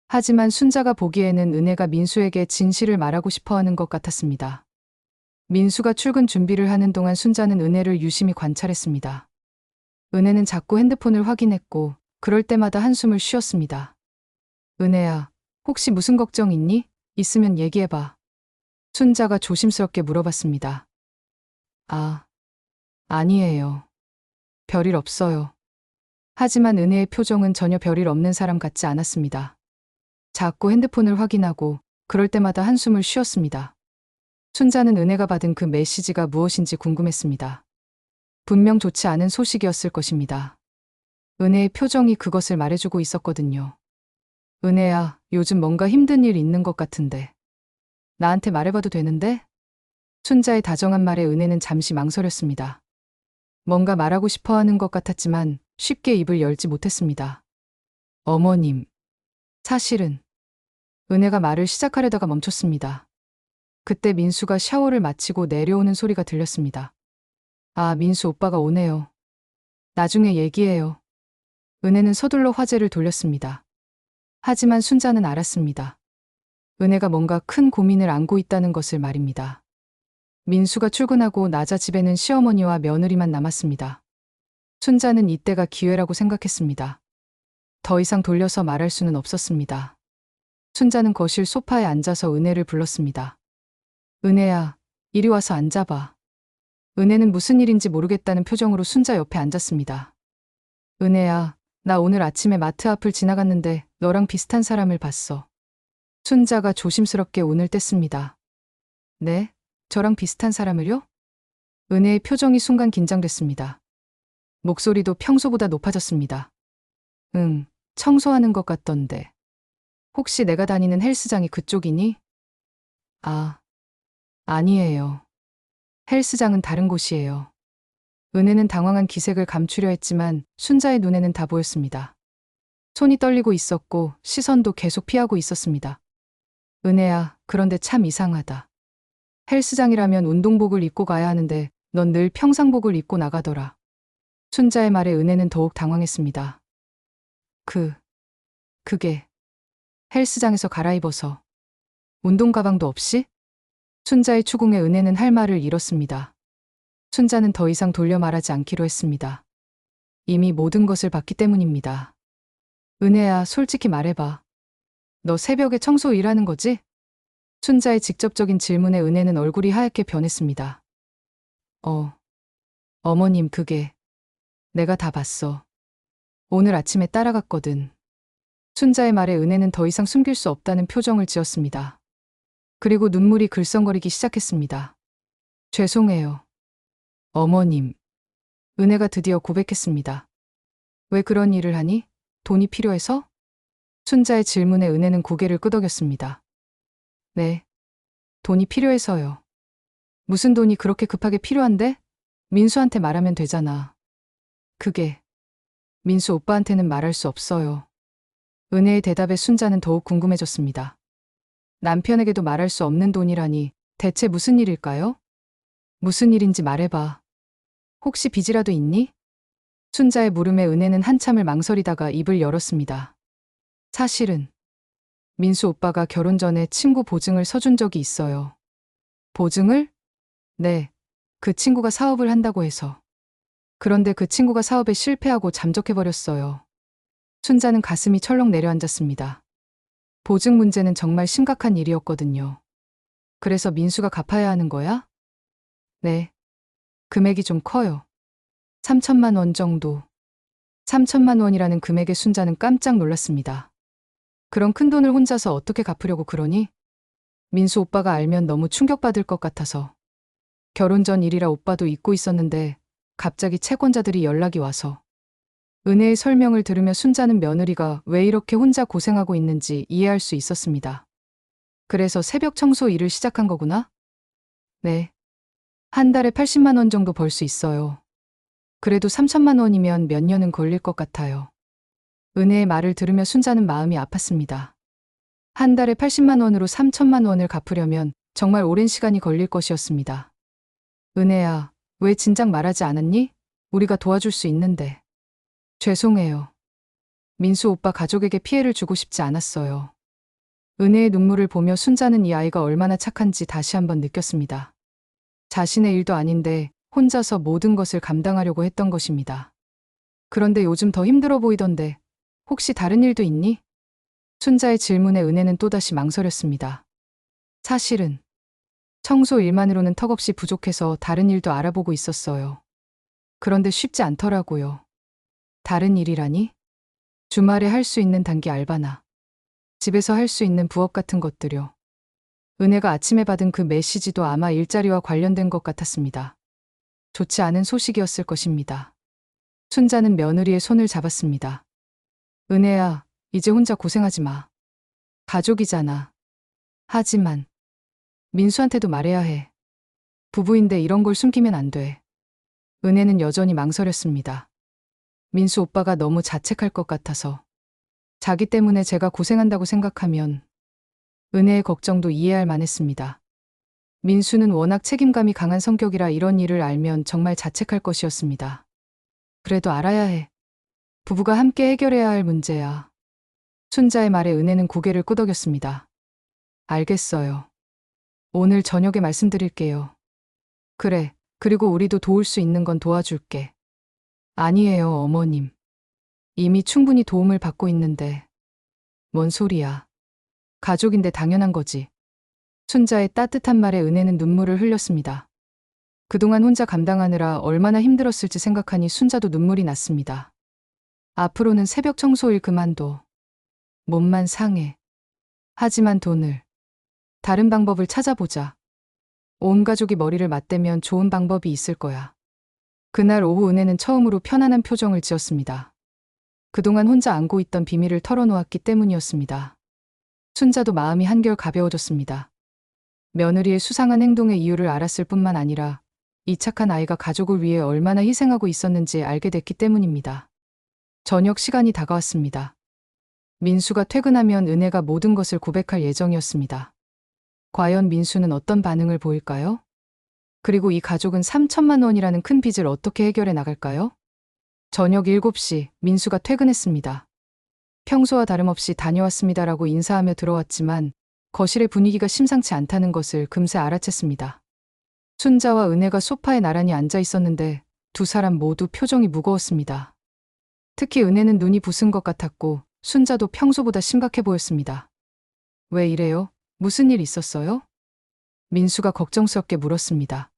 하지만 순자가 보기에는 은혜가 민수에게 진실을 말하고 싶어 하는 것 같았습니다. 민수가 출근 준비를 하는 동안 순자는 은혜를 유심히 관찰했습니다. 은혜는 자꾸 핸드폰을 확인했고 그럴 때마다 한숨을 쉬었습니다. 은혜야, 혹시 무슨 걱정 있니? 있으면 얘기해봐. 순자가 조심스럽게 물어봤습니다. 아니에요. 별일 없어요. 하지만 은혜의 표정은 전혀 별일 없는 사람 같지 않았습니다. 자꾸 핸드폰을 확인하고 그럴 때마다 한숨을 쉬었습니다. 순자는 은혜가 받은 그 메시지가 무엇인지 궁금했습니다. 분명 좋지 않은 소식이었을 것입니다. 은혜의 표정이 그것을 말해주고 있었거든요. 은혜야, 요즘 뭔가 힘든 일 있는 것 같은데. 나한테 말해봐도 되는데? 순자의 다정한 말에 은혜는 잠시 망설였습니다. 뭔가 말하고 싶어 하는 것 같았지만 쉽게 입을 열지 못했습니다. 어머님, 사실은. 은혜가 말을 시작하려다가 멈췄습니다. 그때 민수가 샤워를 마치고 내려오는 소리가 들렸습니다. 민수 오빠가 오네요. 나중에 얘기해요. 은혜는 서둘러 화제를 돌렸습니다. 하지만 순자는 알았습니다. 은혜가 뭔가 큰 고민을 안고 있다는 것을 말입니다. 민수가 출근하고 나자 집에는 시어머니와 며느리만 남았습니다. 순자는 이때가 기회라고 생각했습니다. 더 이상 돌려서 말할 수는 없었습니다. 순자는 거실 소파에 앉아서 은혜를 불렀습니다. 은혜야, 이리 와서 앉아봐. 은혜는 무슨 일인지 모르겠다는 표정으로 순자 옆에 앉았습니다. 은혜야, 나 오늘 아침에 마트 앞을 지나갔는데 너랑 비슷한 사람을 봤어. 순자가 조심스럽게 운을 뗐습니다. 네? 저랑 비슷한 사람을요? 은혜의 표정이 순간 긴장됐습니다. 목소리도 평소보다 높아졌습니다. 응, 청소하는 것 같던데. 혹시 내가 다니는 헬스장이 그쪽이니? 아, 아니에요. 헬스장은 다른 곳이에요. 은혜는 당황한 기색을 감추려 했지만 순자의 눈에는 다 보였습니다. 손이 떨리고 있었고 시선도 계속 피하고 있었습니다. 은혜야, 그런데 참 이상하다. 헬스장이라면 운동복을 입고 가야 하는데 넌 늘 평상복을 입고 나가더라. 순자의 말에 은혜는 더욱 당황했습니다. 그게 헬스장에서 갈아입어서 운동 가방도 없이? 순자의 추궁에 은혜는 할 말을 잃었습니다. 순자는 더 이상 돌려 말하지 않기로 했습니다. 이미 모든 것을 봤기 때문입니다. 은혜야, 솔직히 말해봐. 너 새벽에 청소 일하는 거지? 순자의 직접적인 질문에 은혜는 얼굴이 하얗게 변했습니다. 어머님, 그게 내가 다 봤어. 오늘 아침에 따라갔거든. 순자의 말에 은혜는 더 이상 숨길 수 없다는 표정을 지었습니다. 그리고 눈물이 글썽거리기 시작했습니다. 죄송해요. 어머님. 은혜가 드디어 고백했습니다. 왜 그런 일을 하니? 돈이 필요해서? 순자의 질문에 은혜는 고개를 끄덕였습니다. 네. 돈이 필요해서요. 무슨 돈이 그렇게 급하게 필요한데? 민수한테 말하면 되잖아. 그게 민수 오빠한테는 말할 수 없어요. 은혜의 대답에 순자는 더욱 궁금해졌습니다. 남편에게도 말할 수 없는 돈이라니 대체 무슨 일일까요? 무슨 일인지 말해봐. 혹시 빚이라도 있니? 순자의 물음에 은혜는 한참을 망설이다가 입을 열었습니다. 사실은 민수 오빠가 결혼 전에 친구 보증을 서준 적이 있어요. 보증을? 네. 그 친구가 사업을 한다고 해서. 그런데 그 친구가 사업에 실패하고 잠적해버렸어요. 순자는 가슴이 철렁 내려앉았습니다. 보증 문제는 정말 심각한 일이었거든요. 그래서 민수가 갚아야 하는 거야? 네. 금액이 좀 커요. 3천만 원 정도. 3천만 원이라는 금액에 순자는 깜짝 놀랐습니다. 그런 큰 돈을 혼자서 어떻게 갚으려고 그러니? 민수 오빠가 알면 너무 충격받을 것 같아서. 결혼 전 일이라 오빠도 잊고 있었는데 갑자기 채권자들이 연락이 와서. 은혜의 설명을 들으며 순자는 며느리가 왜 이렇게 혼자 고생하고 있는지 이해할 수 있었습니다. 그래서 새벽 청소 일을 시작한 거구나? 네. 한 달에 80만 원 정도 벌 수 있어요. 그래도 3천만 원이면 몇 년은 걸릴 것 같아요. 은혜의 말을 들으며 순자는 마음이 아팠습니다. 한 달에 80만 원으로 3천만 원을 갚으려면 정말 오랜 시간이 걸릴 것이었습니다. 은혜야, 왜 진작 말하지 않았니? 우리가 도와줄 수 있는데. 죄송해요. 민수 오빠 가족에게 피해를 주고 싶지 않았어요. 은혜의 눈물을 보며 순자는 이 아이가 얼마나 착한지 다시 한번 느꼈습니다. 자신의 일도 아닌데 혼자서 모든 것을 감당하려고 했던 것입니다. 그런데 요즘 더 힘들어 보이던데 혹시 다른 일도 있니? 순자의 질문에 은혜는 또다시 망설였습니다. 사실은 청소 일만으로는 턱없이 부족해서 다른 일도 알아보고 있었어요. 그런데 쉽지 않더라고요. 다른 일이라니? 주말에 할 수 있는 단기 알바나 집에서 할 수 있는 부업 같은 것들요. 은혜가 아침에 받은 그 메시지도 아마 일자리와 관련된 것 같았습니다. 좋지 않은 소식이었을 것입니다. 순자는 며느리의 손을 잡았습니다. 은혜야, 이제 혼자 고생하지 마. 가족이잖아. 하지만 민수한테도 말해야 해. 부부인데 이런 걸 숨기면 안 돼. 은혜는 여전히 망설였습니다. 민수 오빠가 너무 자책할 것 같아서. 자기 때문에 제가 고생한다고 생각하면 은혜의 걱정도 이해할 만했습니다. 민수는 워낙 책임감이 강한 성격이라 이런 일을 알면 정말 자책할 것이었습니다. 그래도 알아야 해. 부부가 함께 해결해야 할 문제야. 순자의 말에 은혜는 고개를 끄덕였습니다. 알겠어요. 오늘 저녁에 말씀드릴게요. 그래, 그리고 우리도 도울 수 있는 건 도와줄게. 아니에요, 어머님. 이미 충분히 도움을 받고 있는데. 뭔 소리야. 가족인데 당연한 거지. 순자의 따뜻한 말에 은혜는 눈물을 흘렸습니다. 그동안 혼자 감당하느라 얼마나 힘들었을지 생각하니 순자도 눈물이 났습니다. 앞으로는 새벽 청소일 그만둬. 몸만 상해. 하지만 돈을. 다른 방법을 찾아보자. 온 가족이 머리를 맞대면 좋은 방법이 있을 거야. 그날 오후 은혜는 처음으로 편안한 표정을 지었습니다. 그동안 혼자 안고 있던 비밀을 털어놓았기 때문이었습니다. 순자도 마음이 한결 가벼워졌습니다. 며느리의 수상한 행동의 이유를 알았을 뿐만 아니라 이 착한 아이가 가족을 위해 얼마나 희생하고 있었는지 알게 됐기 때문입니다. 저녁 시간이 다가왔습니다. 민수가 퇴근하면 은혜가 모든 것을 고백할 예정이었습니다. 과연 민수는 어떤 반응을 보일까요? 그리고 이 가족은 3천만 원이라는 큰 빚을 어떻게 해결해 나갈까요? 저녁 7시 민수가 퇴근했습니다. 평소와 다름없이 다녀왔습니다라고 인사하며 들어왔지만 거실의 분위기가 심상치 않다는 것을 금세 알아챘습니다. 순자와 은혜가 소파에 나란히 앉아 있었는데 두 사람 모두 표정이 무거웠습니다. 특히 은혜는 눈이 부순 것 같았고 순자도 평소보다 심각해 보였습니다. 왜 이래요? 무슨 일 있었어요? 민수가 걱정스럽게 물었습니다.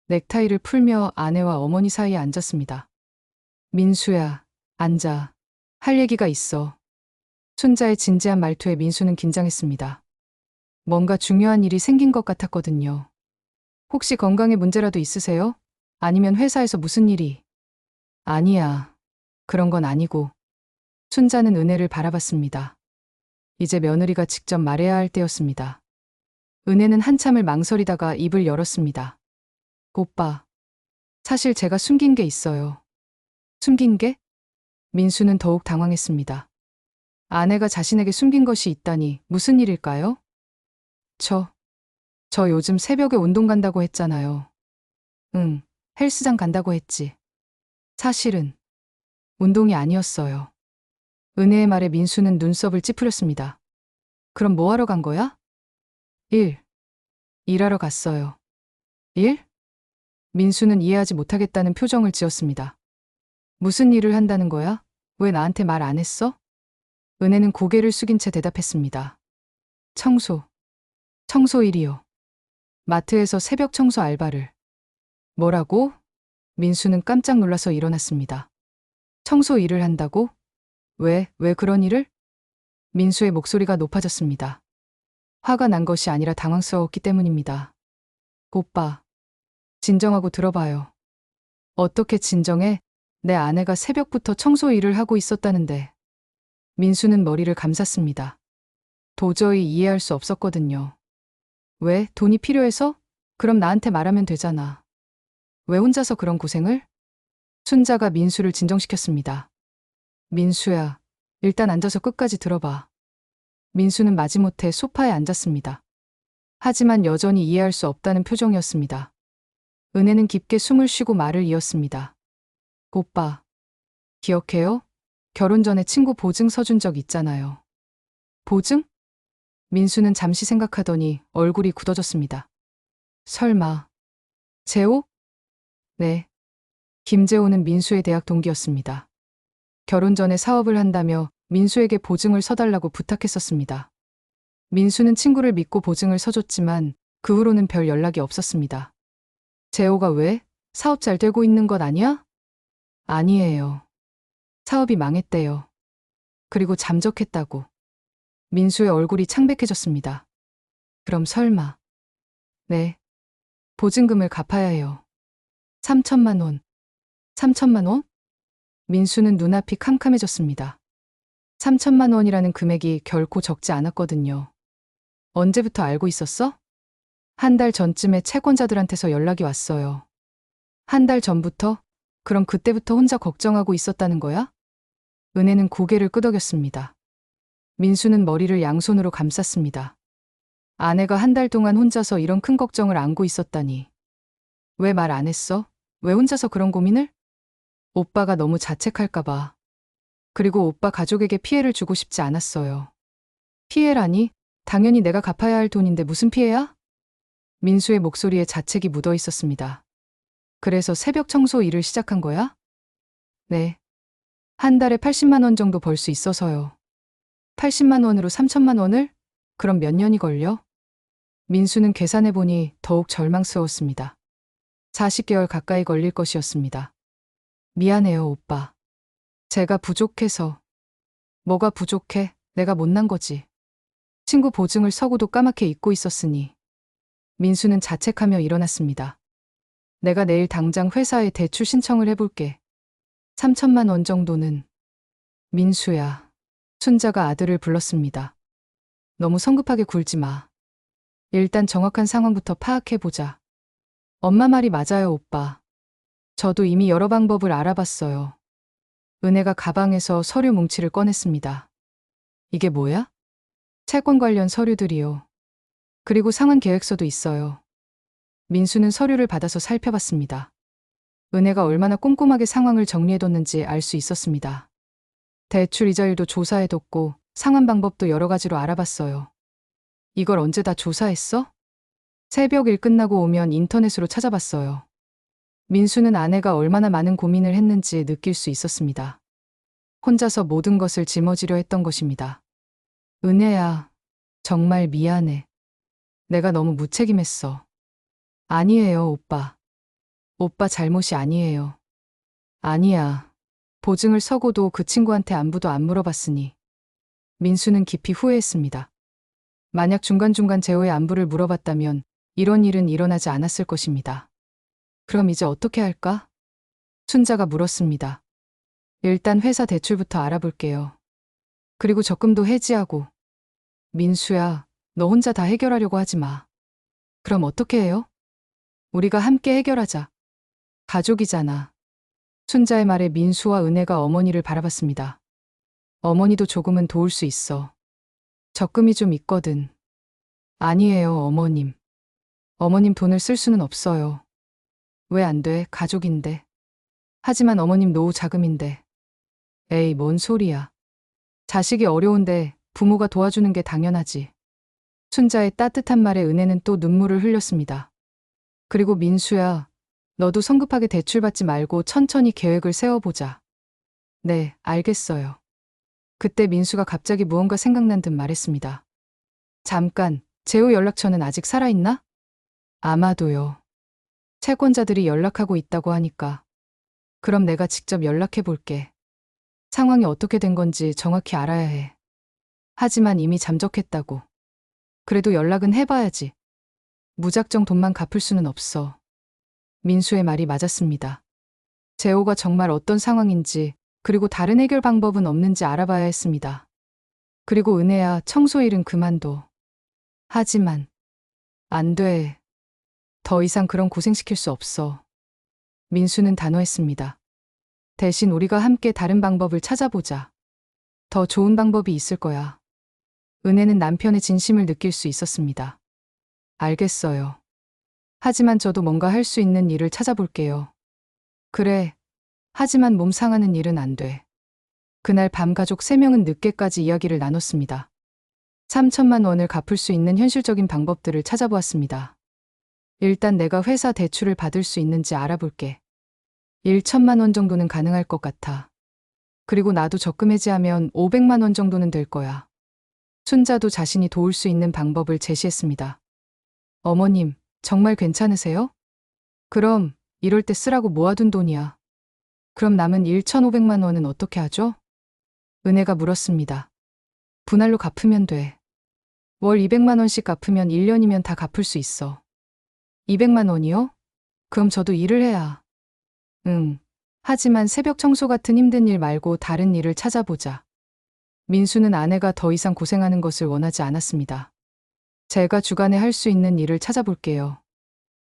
넥타이를 풀며 아내와 어머니 사이에 앉았습니다. 민수야, 앉아. 할 얘기가 있어. 순자의 진지한 말투에 민수는 긴장했습니다. 뭔가 중요한 일이 생긴 것 같았거든요. 혹시 건강에 문제라도 있으세요? 아니면 회사에서 무슨 일이? 아니야. 그런 건 아니고. 순자는 은혜를 바라봤습니다. 이제 며느리가 직접 말해야 할 때였습니다. 은혜는 한참을 망설이다가 입을 열었습니다. 오빠, 사실 제가 숨긴 게 있어요. 숨긴 게? 민수는 더욱 당황했습니다. 아내가 자신에게 숨긴 것이 있다니 무슨 일일까요? 저 요즘 새벽에 운동 간다고 했잖아요. 응, 헬스장 간다고 했지. 사실은 운동이 아니었어요. 은혜의 말에 민수는 눈썹을 찌푸렸습니다. 그럼 뭐 하러 간 거야? 일하러 갔어요. 일? 민수는 이해하지 못하겠다는 표정을 지었습니다. 무슨 일을 한다는 거야? 왜 나한테 말 안 했어? 은혜는 고개를 숙인 채 대답했습니다. 청소 일이요. 마트에서 새벽 청소 알바를. 뭐라고? 민수는 깜짝 놀라서 일어났습니다. 청소 일을 한다고? 왜 그런 일을? 민수의 목소리가 높아졌습니다. 화가 난 것이 아니라 당황스러웠기 때문입니다. 오빠, 진정하고 들어봐요. 어떻게 진정해? 내 아내가 새벽부터 청소 일을 하고 있었다는데. 민수는 머리를 감쌌습니다. 도저히 이해할 수 없었거든요. 왜? 돈이 필요해서? 그럼 나한테 말하면 되잖아. 왜 혼자서 그런 고생을? 순자가 민수를 진정시켰습니다. 민수야, 일단 앉아서 끝까지 들어봐. 민수는 마지못해 소파에 앉았습니다. 하지만 여전히 이해할 수 없다는 표정이었습니다. 은혜는 깊게 숨을 쉬고 말을 이었습니다. 오빠, 기억해요? 결혼 전에 친구 보증 서준 적 있잖아요. 보증? 민수는 잠시 생각하더니 얼굴이 굳어졌습니다. 설마, 재호? 네. 김재호는 민수의 대학 동기였습니다. 결혼 전에 사업을 한다며 민수에게 보증을 서달라고 부탁했었습니다. 민수는 친구를 믿고 보증을 서줬지만 그 후로는 별 연락이 없었습니다. 재호가 왜? 사업 잘 되고 있는 것 아니야? 아니에요. 사업이 망했대요. 그리고 잠적했다고. 민수의 얼굴이 창백해졌습니다. 그럼 설마. 네. 보증금을 갚아야 해요. 3천만 원. 3천만 원? 민수는 눈앞이 캄캄해졌습니다. 3천만 원이라는 금액이 결코 적지 않았거든요. 언제부터 알고 있었어? 한 달 전쯤에 채권자들한테서 연락이 왔어요. 한 달 전부터? 그럼 그때부터 혼자 걱정하고 있었다는 거야? 은혜는 고개를 끄덕였습니다. 민수는 머리를 양손으로 감쌌습니다. 아내가 한 달 동안 혼자서 이런 큰 걱정을 안고 있었다니. 왜 말 안 했어? 왜 혼자서 그런 고민을? 오빠가 너무 자책할까봐. 그리고 오빠 가족에게 피해를 주고 싶지 않았어요. 피해라니? 당연히 내가 갚아야 할 돈인데 무슨 피해야? 민수의 목소리에 자책이 묻어 있었습니다. 그래서 새벽 청소 일을 시작한 거야? 네. 한 달에 80만 원 정도 벌 수 있어서요. 80만 원으로 3천만 원을? 그럼 몇 년이 걸려? 민수는 계산해보니 더욱 절망스러웠습니다. 40개월 가까이 걸릴 것이었습니다. 미안해요, 오빠. 제가 부족해서. 뭐가 부족해? 내가 못난 거지. 친구 보증을 서고도 까맣게 잊고 있었으니. 민수는 자책하며 일어났습니다. 내가 내일 당장 회사에 대출 신청을 해볼게. 3천만 원 정도는. 민수야. 순자가 아들을 불렀습니다. 너무 성급하게 굴지 마. 일단 정확한 상황부터 파악해보자. 엄마 말이 맞아요, 오빠. 저도 이미 여러 방법을 알아봤어요. 은혜가 가방에서 서류 뭉치를 꺼냈습니다. 이게 뭐야? 채권 관련 서류들이요. 그리고 상환 계획서도 있어요. 민수는 서류를 받아서 살펴봤습니다. 은혜가 얼마나 꼼꼼하게 상황을 정리해뒀는지 알 수 있었습니다. 대출 이자율도 조사해뒀고 상환 방법도 여러 가지로 알아봤어요. 이걸 언제 다 조사했어? 새벽 일 끝나고 오면 인터넷으로 찾아봤어요. 민수는 아내가 얼마나 많은 고민을 했는지 느낄 수 있었습니다. 혼자서 모든 것을 짊어지려 했던 것입니다. 은혜야, 정말 미안해. 내가 너무 무책임했어. 아니에요, 오빠. 오빠 잘못이 아니에요. 아니야. 보증을 서고도 그 친구한테 안부도 안 물어봤으니. 민수는 깊이 후회했습니다. 만약 중간중간 재호의 안부를 물어봤다면 이런 일은 일어나지 않았을 것입니다. 그럼 이제 어떻게 할까? 순자가 물었습니다. 일단 회사 대출부터 알아볼게요. 그리고 적금도 해지하고. 민수야, 너 혼자 다 해결하려고 하지 마. 그럼 어떻게 해요? 우리가 함께 해결하자. 가족이잖아. 순자의 말에 민수와 은혜가 어머니를 바라봤습니다. 어머니도 조금은 도울 수 있어. 적금이 좀 있거든. 아니에요, 어머님. 어머님 돈을 쓸 수는 없어요. 왜 안 돼? 가족인데. 하지만 어머님 노후 자금인데. 에이, 뭔 소리야. 자식이 어려운데 부모가 도와주는 게 당연하지. 순자의 따뜻한 말에 은혜는 또 눈물을 흘렸습니다. 그리고 민수야, 너도 성급하게 대출받지 말고 천천히 계획을 세워보자. 네, 알겠어요. 그때 민수가 갑자기 무언가 생각난 듯 말했습니다. 잠깐, 재호 연락처는 아직 살아있나? 아마도요. 채권자들이 연락하고 있다고 하니까. 그럼 내가 직접 연락해 볼게. 상황이 어떻게 된 건지 정확히 알아야 해. 하지만 이미 잠적했다고. 그래도 연락은 해봐야지. 무작정 돈만 갚을 수는 없어. 민수의 말이 맞았습니다. 재호가 정말 어떤 상황인지, 그리고 다른 해결 방법은 없는지 알아봐야 했습니다. 그리고 은혜야, 청소 일은 그만둬. 하지만 안 돼. 더 이상 그런 고생시킬 수 없어. 민수는 단호했습니다. 대신 우리가 함께 다른 방법을 찾아보자. 더 좋은 방법이 있을 거야. 은혜는 남편의 진심을 느낄 수 있었습니다. 알겠어요. 하지만 저도 뭔가 할 수 있는 일을 찾아볼게요. 그래. 하지만 몸 상하는 일은 안 돼. 그날 밤 가족 3명은 늦게까지 이야기를 나눴습니다. 3천만 원을 갚을 수 있는 현실적인 방법들을 찾아보았습니다. 일단 내가 회사 대출을 받을 수 있는지 알아볼게. 1천만 원 정도는 가능할 것 같아. 그리고 나도 적금 해지하면 500만 원 정도는 될 거야. 순자도 자신이 도울 수 있는 방법을 제시했습니다. 어머님, 정말 괜찮으세요? 그럼 이럴 때 쓰라고 모아둔 돈이야. 그럼 남은 1,500만 원은 어떻게 하죠? 은혜가 물었습니다. 분할로 갚으면 돼. 월 200만 원씩 갚으면 1년이면 다 갚을 수 있어. 200만 원이요? 그럼 저도 일을 해야. 응. 하지만 새벽 청소 같은 힘든 일 말고 다른 일을 찾아보자. 민수는 아내가 더 이상 고생하는 것을 원하지 않았습니다. 제가 주간에 할 수 있는 일을 찾아볼게요.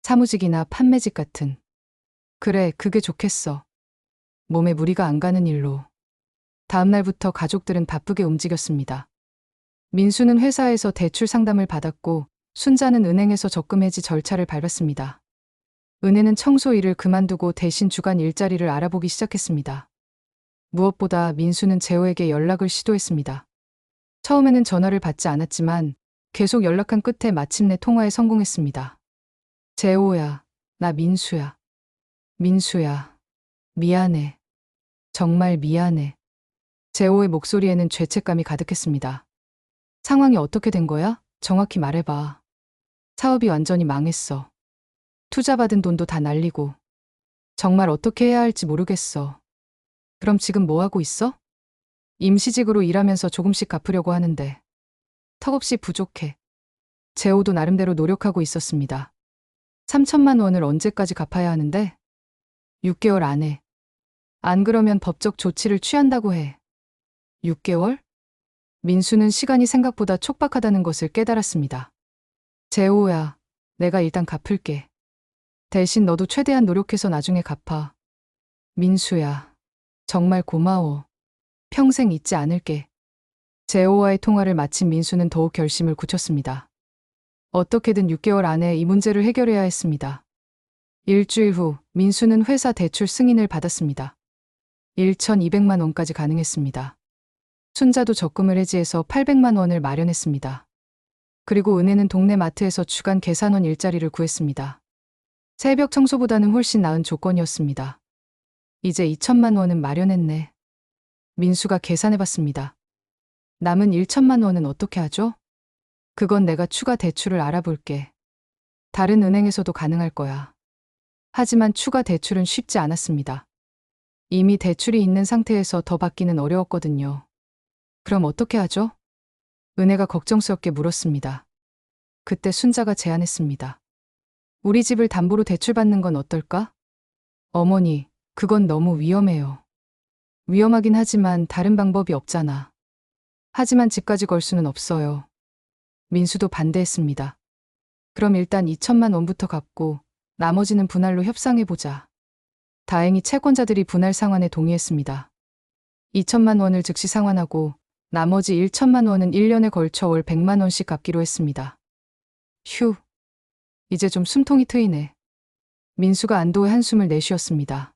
사무직이나 판매직 같은. 그래, 그게 좋겠어. 몸에 무리가 안 가는 일로. 다음 날부터 가족들은 바쁘게 움직였습니다. 민수는 회사에서 대출 상담을 받았고 순자는 은행에서 적금 해지 절차를 밟았습니다. 은혜는 청소 일을 그만두고 대신 주간 일자리를 알아보기 시작했습니다. 무엇보다 민수는 재호에게 연락을 시도했습니다. 처음에는 전화를 받지 않았지만 계속 연락한 끝에 마침내 통화에 성공했습니다. 재호야, 나 민수야. 민수야, 미안해. 정말 미안해. 재호의 목소리에는 죄책감이 가득했습니다. 상황이 어떻게 된 거야? 정확히 말해봐. 사업이 완전히 망했어. 투자받은 돈도 다 날리고. 정말 어떻게 해야 할지 모르겠어. 그럼 지금 뭐 하고 있어? 임시직으로 일하면서 조금씩 갚으려고 하는데 턱없이 부족해. 재호도 나름대로 노력하고 있었습니다. 3천만 원을 언제까지 갚아야 하는데? 6개월 안에. 안 그러면 법적 조치를 취한다고 해. 6개월? 민수는 시간이 생각보다 촉박하다는 것을 깨달았습니다. 재호야, 내가 일단 갚을게. 대신 너도 최대한 노력해서 나중에 갚아. 민수야, 정말 고마워. 평생 잊지 않을게. 재호와의 통화를 마친 민수는 더욱 결심을 굳혔습니다. 어떻게든 6개월 안에 이 문제를 해결해야 했습니다. 일주일 후 민수는 회사 대출 승인을 받았습니다. 1,200만 원까지 가능했습니다. 순자도 적금을 해지해서 800만 원을 마련했습니다. 그리고 은혜는 동네 마트에서 주간 계산원 일자리를 구했습니다. 새벽 청소보다는 훨씬 나은 조건이었습니다. 이제 2천만 원은 마련했네. 민수가 계산해봤습니다. 남은 1천만 원은 어떻게 하죠? 그건 내가 추가 대출을 알아볼게. 다른 은행에서도 가능할 거야. 하지만 추가 대출은 쉽지 않았습니다. 이미 대출이 있는 상태에서 더 받기는 어려웠거든요. 그럼 어떻게 하죠? 은혜가 걱정스럽게 물었습니다. 그때 순자가 제안했습니다. 우리 집을 담보로 대출받는 건 어떨까? 어머니, 그건 너무 위험해요. 위험하긴 하지만 다른 방법이 없잖아. 하지만 집까지 걸 수는 없어요. 민수도 반대했습니다. 그럼 일단 2천만 원부터 갚고 나머지는 분할로 협상해보자. 다행히 채권자들이 분할 상환에 동의했습니다. 2천만 원을 즉시 상환하고 나머지 1천만 원은 1년에 걸쳐 월 100만 원씩 갚기로 했습니다. 휴, 이제 좀 숨통이 트이네. 민수가 안도의 한숨을 내쉬었습니다.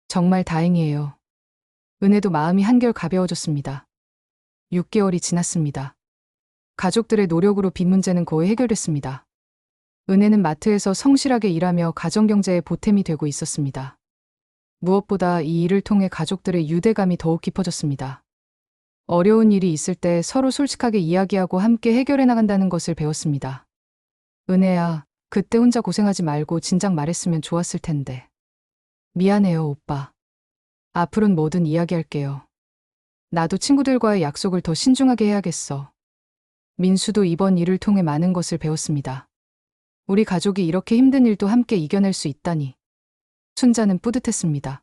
정말 다행이에요. 은혜도 마음이 한결 가벼워졌습니다. 6개월이 지났습니다. 가족들의 노력으로 빚 문제는 거의 해결됐습니다. 은혜는 마트에서 성실하게 일하며 가정경제에 보탬이 되고 있었습니다. 무엇보다 이 일을 통해 가족들의 유대감이 더욱 깊어졌습니다. 어려운 일이 있을 때 서로 솔직하게 이야기하고 함께 해결해 나간다는 것을 배웠습니다. 은혜야, 그때 혼자 고생하지 말고 진작 말했으면 좋았을 텐데. 미안해요, 오빠. 앞으로는 뭐든 이야기할게요. 나도 친구들과의 약속을 더 신중하게 해야겠어. 민수도 이번 일을 통해 많은 것을 배웠습니다. 우리 가족이 이렇게 힘든 일도 함께 이겨낼 수 있다니. 순자는 뿌듯했습니다.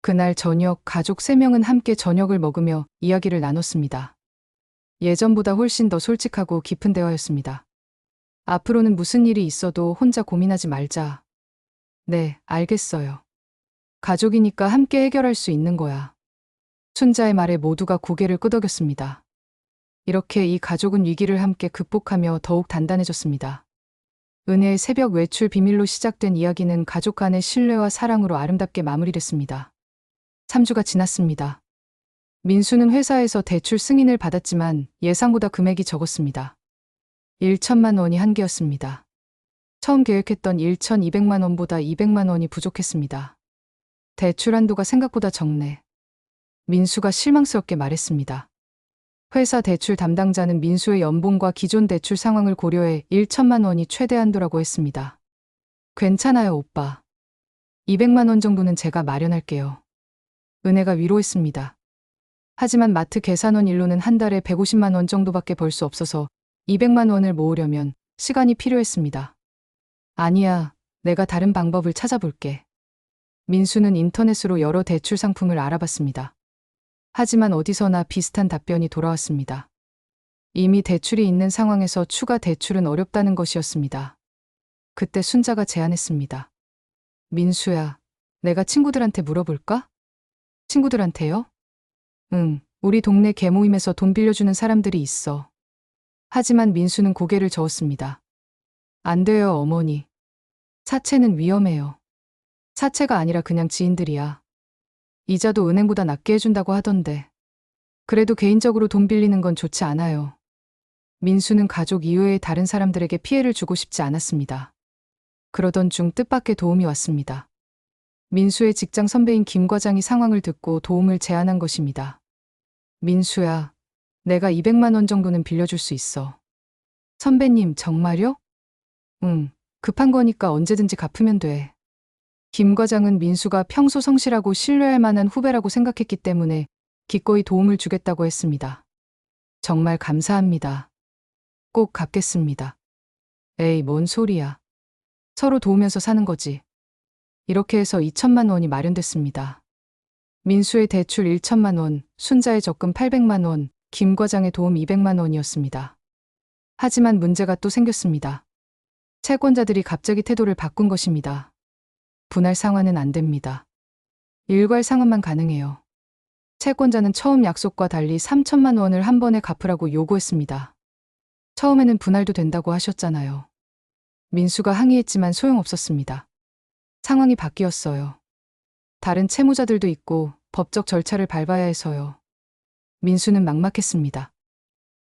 그날 저녁 가족 3명은 함께 저녁을 먹으며 이야기를 나눴습니다. 예전보다 훨씬 더 솔직하고 깊은 대화였습니다. 앞으로는 무슨 일이 있어도 혼자 고민하지 말자. 네, 알겠어요. 가족이니까 함께 해결할 수 있는 거야. 순자의 말에 모두가 고개를 끄덕였습니다. 이렇게 이 가족은 위기를 함께 극복하며 더욱 단단해졌습니다. 은혜의 새벽 외출 비밀로 시작된 이야기는 가족 간의 신뢰와 사랑으로 아름답게 마무리됐습니다. 3주가 지났습니다. 민수는 회사에서 대출 승인을 받았지만 예상보다 금액이 적었습니다. 1천만 원이 한계였습니다. 처음 계획했던 1,200만 원보다 200만 원이 부족했습니다. 대출 한도가 생각보다 적네. 민수가 실망스럽게 말했습니다. 회사 대출 담당자는 민수의 연봉과 기존 대출 상황을 고려해 1천만 원이 최대 한도라고 했습니다. 괜찮아요, 오빠. 200만 원 정도는 제가 마련할게요. 은혜가 위로했습니다. 하지만 마트 계산원 일로는 한 달에 150만 원 정도밖에 벌 수 없어서 200만 원을 모으려면 시간이 필요했습니다. 아니야, 내가 다른 방법을 찾아볼게. 민수는 인터넷으로 여러 대출 상품을 알아봤습니다. 하지만 어디서나 비슷한 답변이 돌아왔습니다. 이미 대출이 있는 상황에서 추가 대출은 어렵다는 것이었습니다. 그때 순자가 제안했습니다. 민수야, 내가 친구들한테 물어볼까? 친구들한테요? 응, 우리 동네 개모임에서 돈 빌려주는 사람들이 있어. 하지만 민수는 고개를 저었습니다. 안 돼요, 어머니. 사채는 위험해요. 사채가 아니라 그냥 지인들이야. 이자도 은행보다 낮게 해준다고 하던데. 그래도 개인적으로 돈 빌리는 건 좋지 않아요. 민수는 가족 이외의 다른 사람들에게 피해를 주고 싶지 않았습니다. 그러던 중 뜻밖의 도움이 왔습니다. 민수의 직장 선배인 김 과장이 상황을 듣고 도움을 제안한 것입니다. 민수야, 내가 200만 원 정도는 빌려줄 수 있어. 선배님, 정말요? 응, 급한 거니까 언제든지 갚으면 돼. 김 과장은 민수가 평소 성실하고 신뢰할 만한 후배라고 생각했기 때문에 기꺼이 도움을 주겠다고 했습니다. 정말 감사합니다. 꼭 갚겠습니다. 에이, 뭔 소리야. 서로 도우면서 사는 거지. 이렇게 해서 2천만 원이 마련됐습니다. 민수의 대출 1천만 원, 순자의 적금 800만 원, 김 과장의 도움 200만 원이었습니다. 하지만 문제가 또 생겼습니다. 채권자들이 갑자기 태도를 바꾼 것입니다. 분할 상환은 안 됩니다. 일괄 상환만 가능해요. 채권자는 처음 약속과 달리 3천만 원을 한 번에 갚으라고 요구했습니다. 처음에는 분할도 된다고 하셨잖아요. 민수가 항의했지만 소용없었습니다. 상황이 바뀌었어요. 다른 채무자들도 있고 법적 절차를 밟아야 해서요. 민수는 막막했습니다.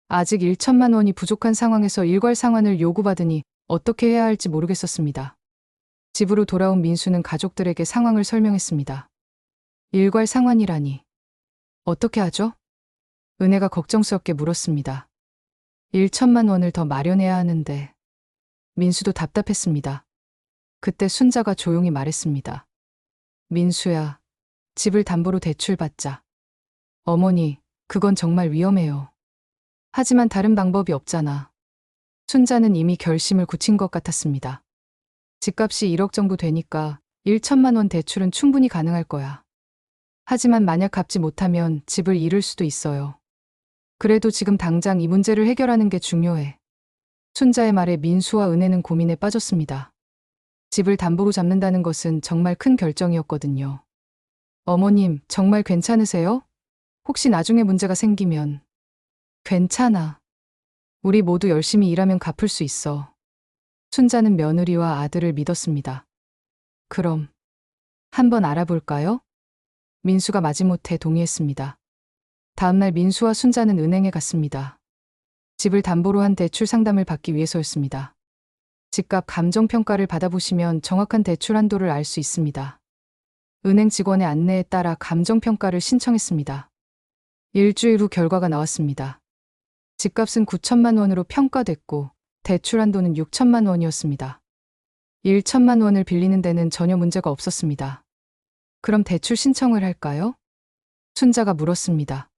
아직 1천만 원이 부족한 상황에서 일괄 상환을 요구받으니 어떻게 해야 할지 모르겠었습니다. 집으로 돌아온 민수는 가족들에게 상황을 설명했습니다. 일괄 상환이라니. 어떻게 하죠? 은혜가 걱정스럽게 물었습니다. 1천만 원을 더 마련해야 하는데. 민수도 답답했습니다. 그때 순자가 조용히 말했습니다. 민수야, 집을 담보로 대출받자. 어머니, 그건 정말 위험해요. 하지만 다른 방법이 없잖아. 순자는 이미 결심을 굳힌 것 같았습니다. 집값이 1억 정도 되니까 1천만 원 대출은 충분히 가능할 거야. 하지만 만약 갚지 못하면 집을 잃을 수도 있어요. 그래도 지금 당장 이 문제를 해결하는 게 중요해. 순자의 말에 민수와 은혜는 고민에 빠졌습니다. 집을 담보로 잡는다는 것은 정말 큰 결정이었거든요. 어머님, 정말 괜찮으세요? 혹시 나중에 문제가 생기면. 괜찮아. 우리 모두 열심히 일하면 갚을 수 있어. 순자는 며느리와 아들을 믿었습니다. 그럼 한번 알아볼까요? 민수가 마지못해 동의했습니다. 다음날 민수와 순자는 은행에 갔습니다. 집을 담보로 한 대출 상담을 받기 위해서였습니다. 집값 감정평가를 받아보시면 정확한 대출 한도를 알 수 있습니다. 은행 직원의 안내에 따라 감정평가를 신청했습니다. 일주일 후 결과가 나왔습니다. 집값은 9천만 원으로 평가됐고 대출 한도는 6천만 원이었습니다. 1천만 원을 빌리는 데는 전혀 문제가 없었습니다. 그럼 대출 신청을 할까요? 순자가 물었습니다.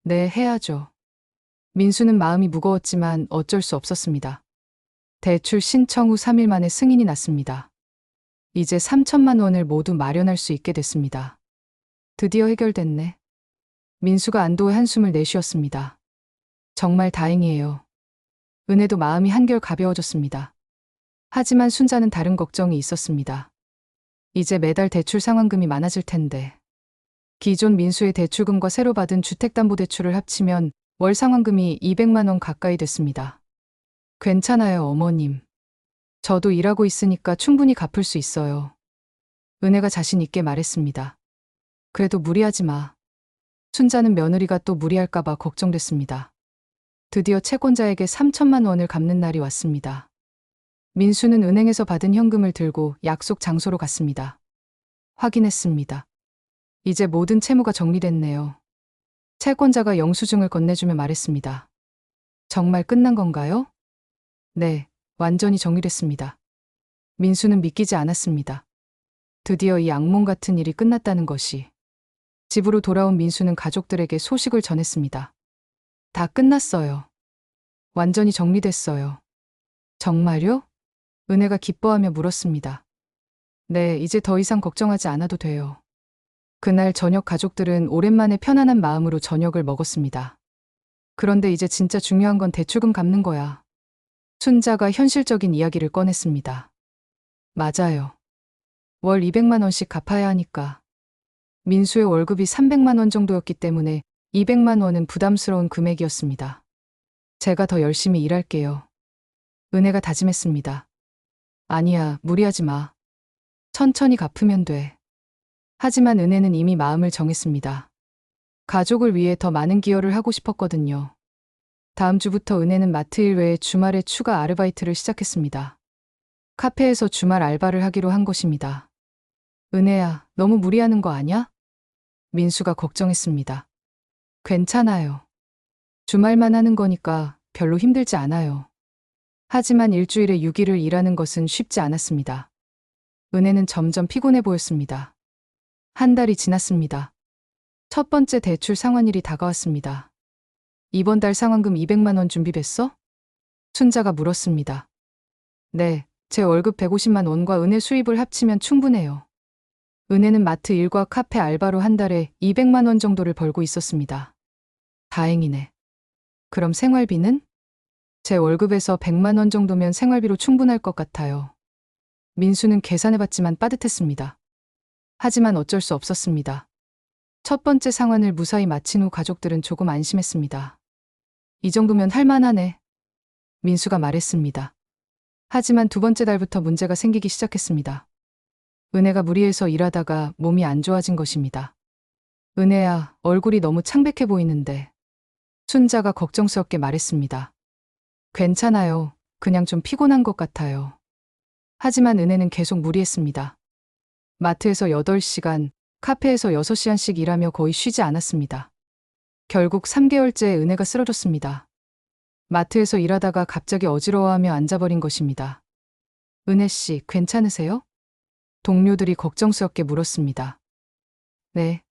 네, 해야죠. 민수는 마음이 무거웠지만 어쩔 수 없었습니다. 대출 신청 후 3일 만에 승인이 났습니다. 이제 3천만 원을 모두 마련할 수 있게 됐습니다. 드디어 해결됐네. 민수가 안도의 한숨을 내쉬었습니다. 정말 다행이에요. 은혜도 마음이 한결 가벼워졌습니다. 하지만 순자는 다른 걱정이 있었습니다. 이제 매달 대출 상환금이 많아질 텐데. 기존 민수의 대출금과 새로 받은 주택담보대출을 합치면 월 상환금이 200만 원 가까이 됐습니다. 괜찮아요, 어머님. 저도 일하고 있으니까 충분히 갚을 수 있어요. 은혜가 자신 있게 말했습니다. 그래도 무리하지 마. 순자는 며느리가 또 무리할까봐 걱정됐습니다. 드디어 채권자에게 3천만 원을 갚는 날이 왔습니다. 민수는 은행에서 받은 현금을 들고 약속 장소로 갔습니다. 확인했습니다. 이제 모든 채무가 정리됐네요. 채권자가 영수증을 건네주며 말했습니다. 정말 끝난 건가요? 네, 완전히 정리됐습니다. 민수는 믿기지 않았습니다. 드디어 이 악몽 같은 일이 끝났다는 것이. 집으로 돌아온 민수는 가족들에게 소식을 전했습니다. 다 끝났어요. 완전히 정리됐어요. 정말요? 은혜가 기뻐하며 물었습니다. 네, 이제 더 이상 걱정하지 않아도 돼요. 그날 저녁 가족들은 오랜만에 편안한 마음으로 저녁을 먹었습니다. 그런데 이제 진짜 중요한 건 대출금 갚는 거야. 순자가 현실적인 이야기를 꺼냈습니다. 맞아요. 월 200만 원씩 갚아야 하니까. 민수의 월급이 300만 원 정도였기 때문에 200만 원은 부담스러운 금액이었습니다. 제가 더 열심히 일할게요. 은혜가 다짐했습니다. 아니야, 무리하지 마. 천천히 갚으면 돼. 하지만 은혜는 이미 마음을 정했습니다. 가족을 위해 더 많은 기여를 하고 싶었거든요. 다음 주부터 은혜는 마트 일 외에 주말에 추가 아르바이트를 시작했습니다. 카페에서 주말 알바를 하기로 한 것입니다. 은혜야, 너무 무리하는 거 아냐? 민수가 걱정했습니다. 괜찮아요. 주말만 하는 거니까 별로 힘들지 않아요. 하지만 일주일에 6일을 일하는 것은 쉽지 않았습니다. 은혜는 점점 피곤해 보였습니다. 한 달이 지났습니다. 첫 번째 대출 상환일이 다가왔습니다. 이번 달 상환금 200만 원 준비됐어? 순자가 물었습니다. 네, 제 월급 150만 원과 은혜 수입을 합치면 충분해요. 은혜는 마트 일과 카페 알바로 한 달에 200만 원 정도를 벌고 있었습니다. 다행이네. 그럼 생활비는? 제 월급에서 100만 원 정도면 생활비로 충분할 것 같아요. 민수는 계산해봤지만 빠듯했습니다. 하지만 어쩔 수 없었습니다. 첫 번째 상환을 무사히 마친 후 가족들은 조금 안심했습니다. 이 정도면 할만하네. 민수가 말했습니다. 하지만 두 번째 달부터 문제가 생기기 시작했습니다. 은혜가 무리해서 일하다가 몸이 안 좋아진 것입니다. 은혜야, 얼굴이 너무 창백해 보이는데. 순자가 걱정스럽게 말했습니다. 괜찮아요. 그냥 좀 피곤한 것 같아요. 하지만 은혜는 계속 무리했습니다. 마트에서 8시간, 카페에서 6시간씩 일하며 거의 쉬지 않았습니다. 결국 3개월째 은혜가 쓰러졌습니다. 마트에서 일하다가 갑자기 어지러워하며 앉아버린 것입니다. 은혜 씨, 괜찮으세요? 동료들이 걱정스럽게 물었습니다. 네.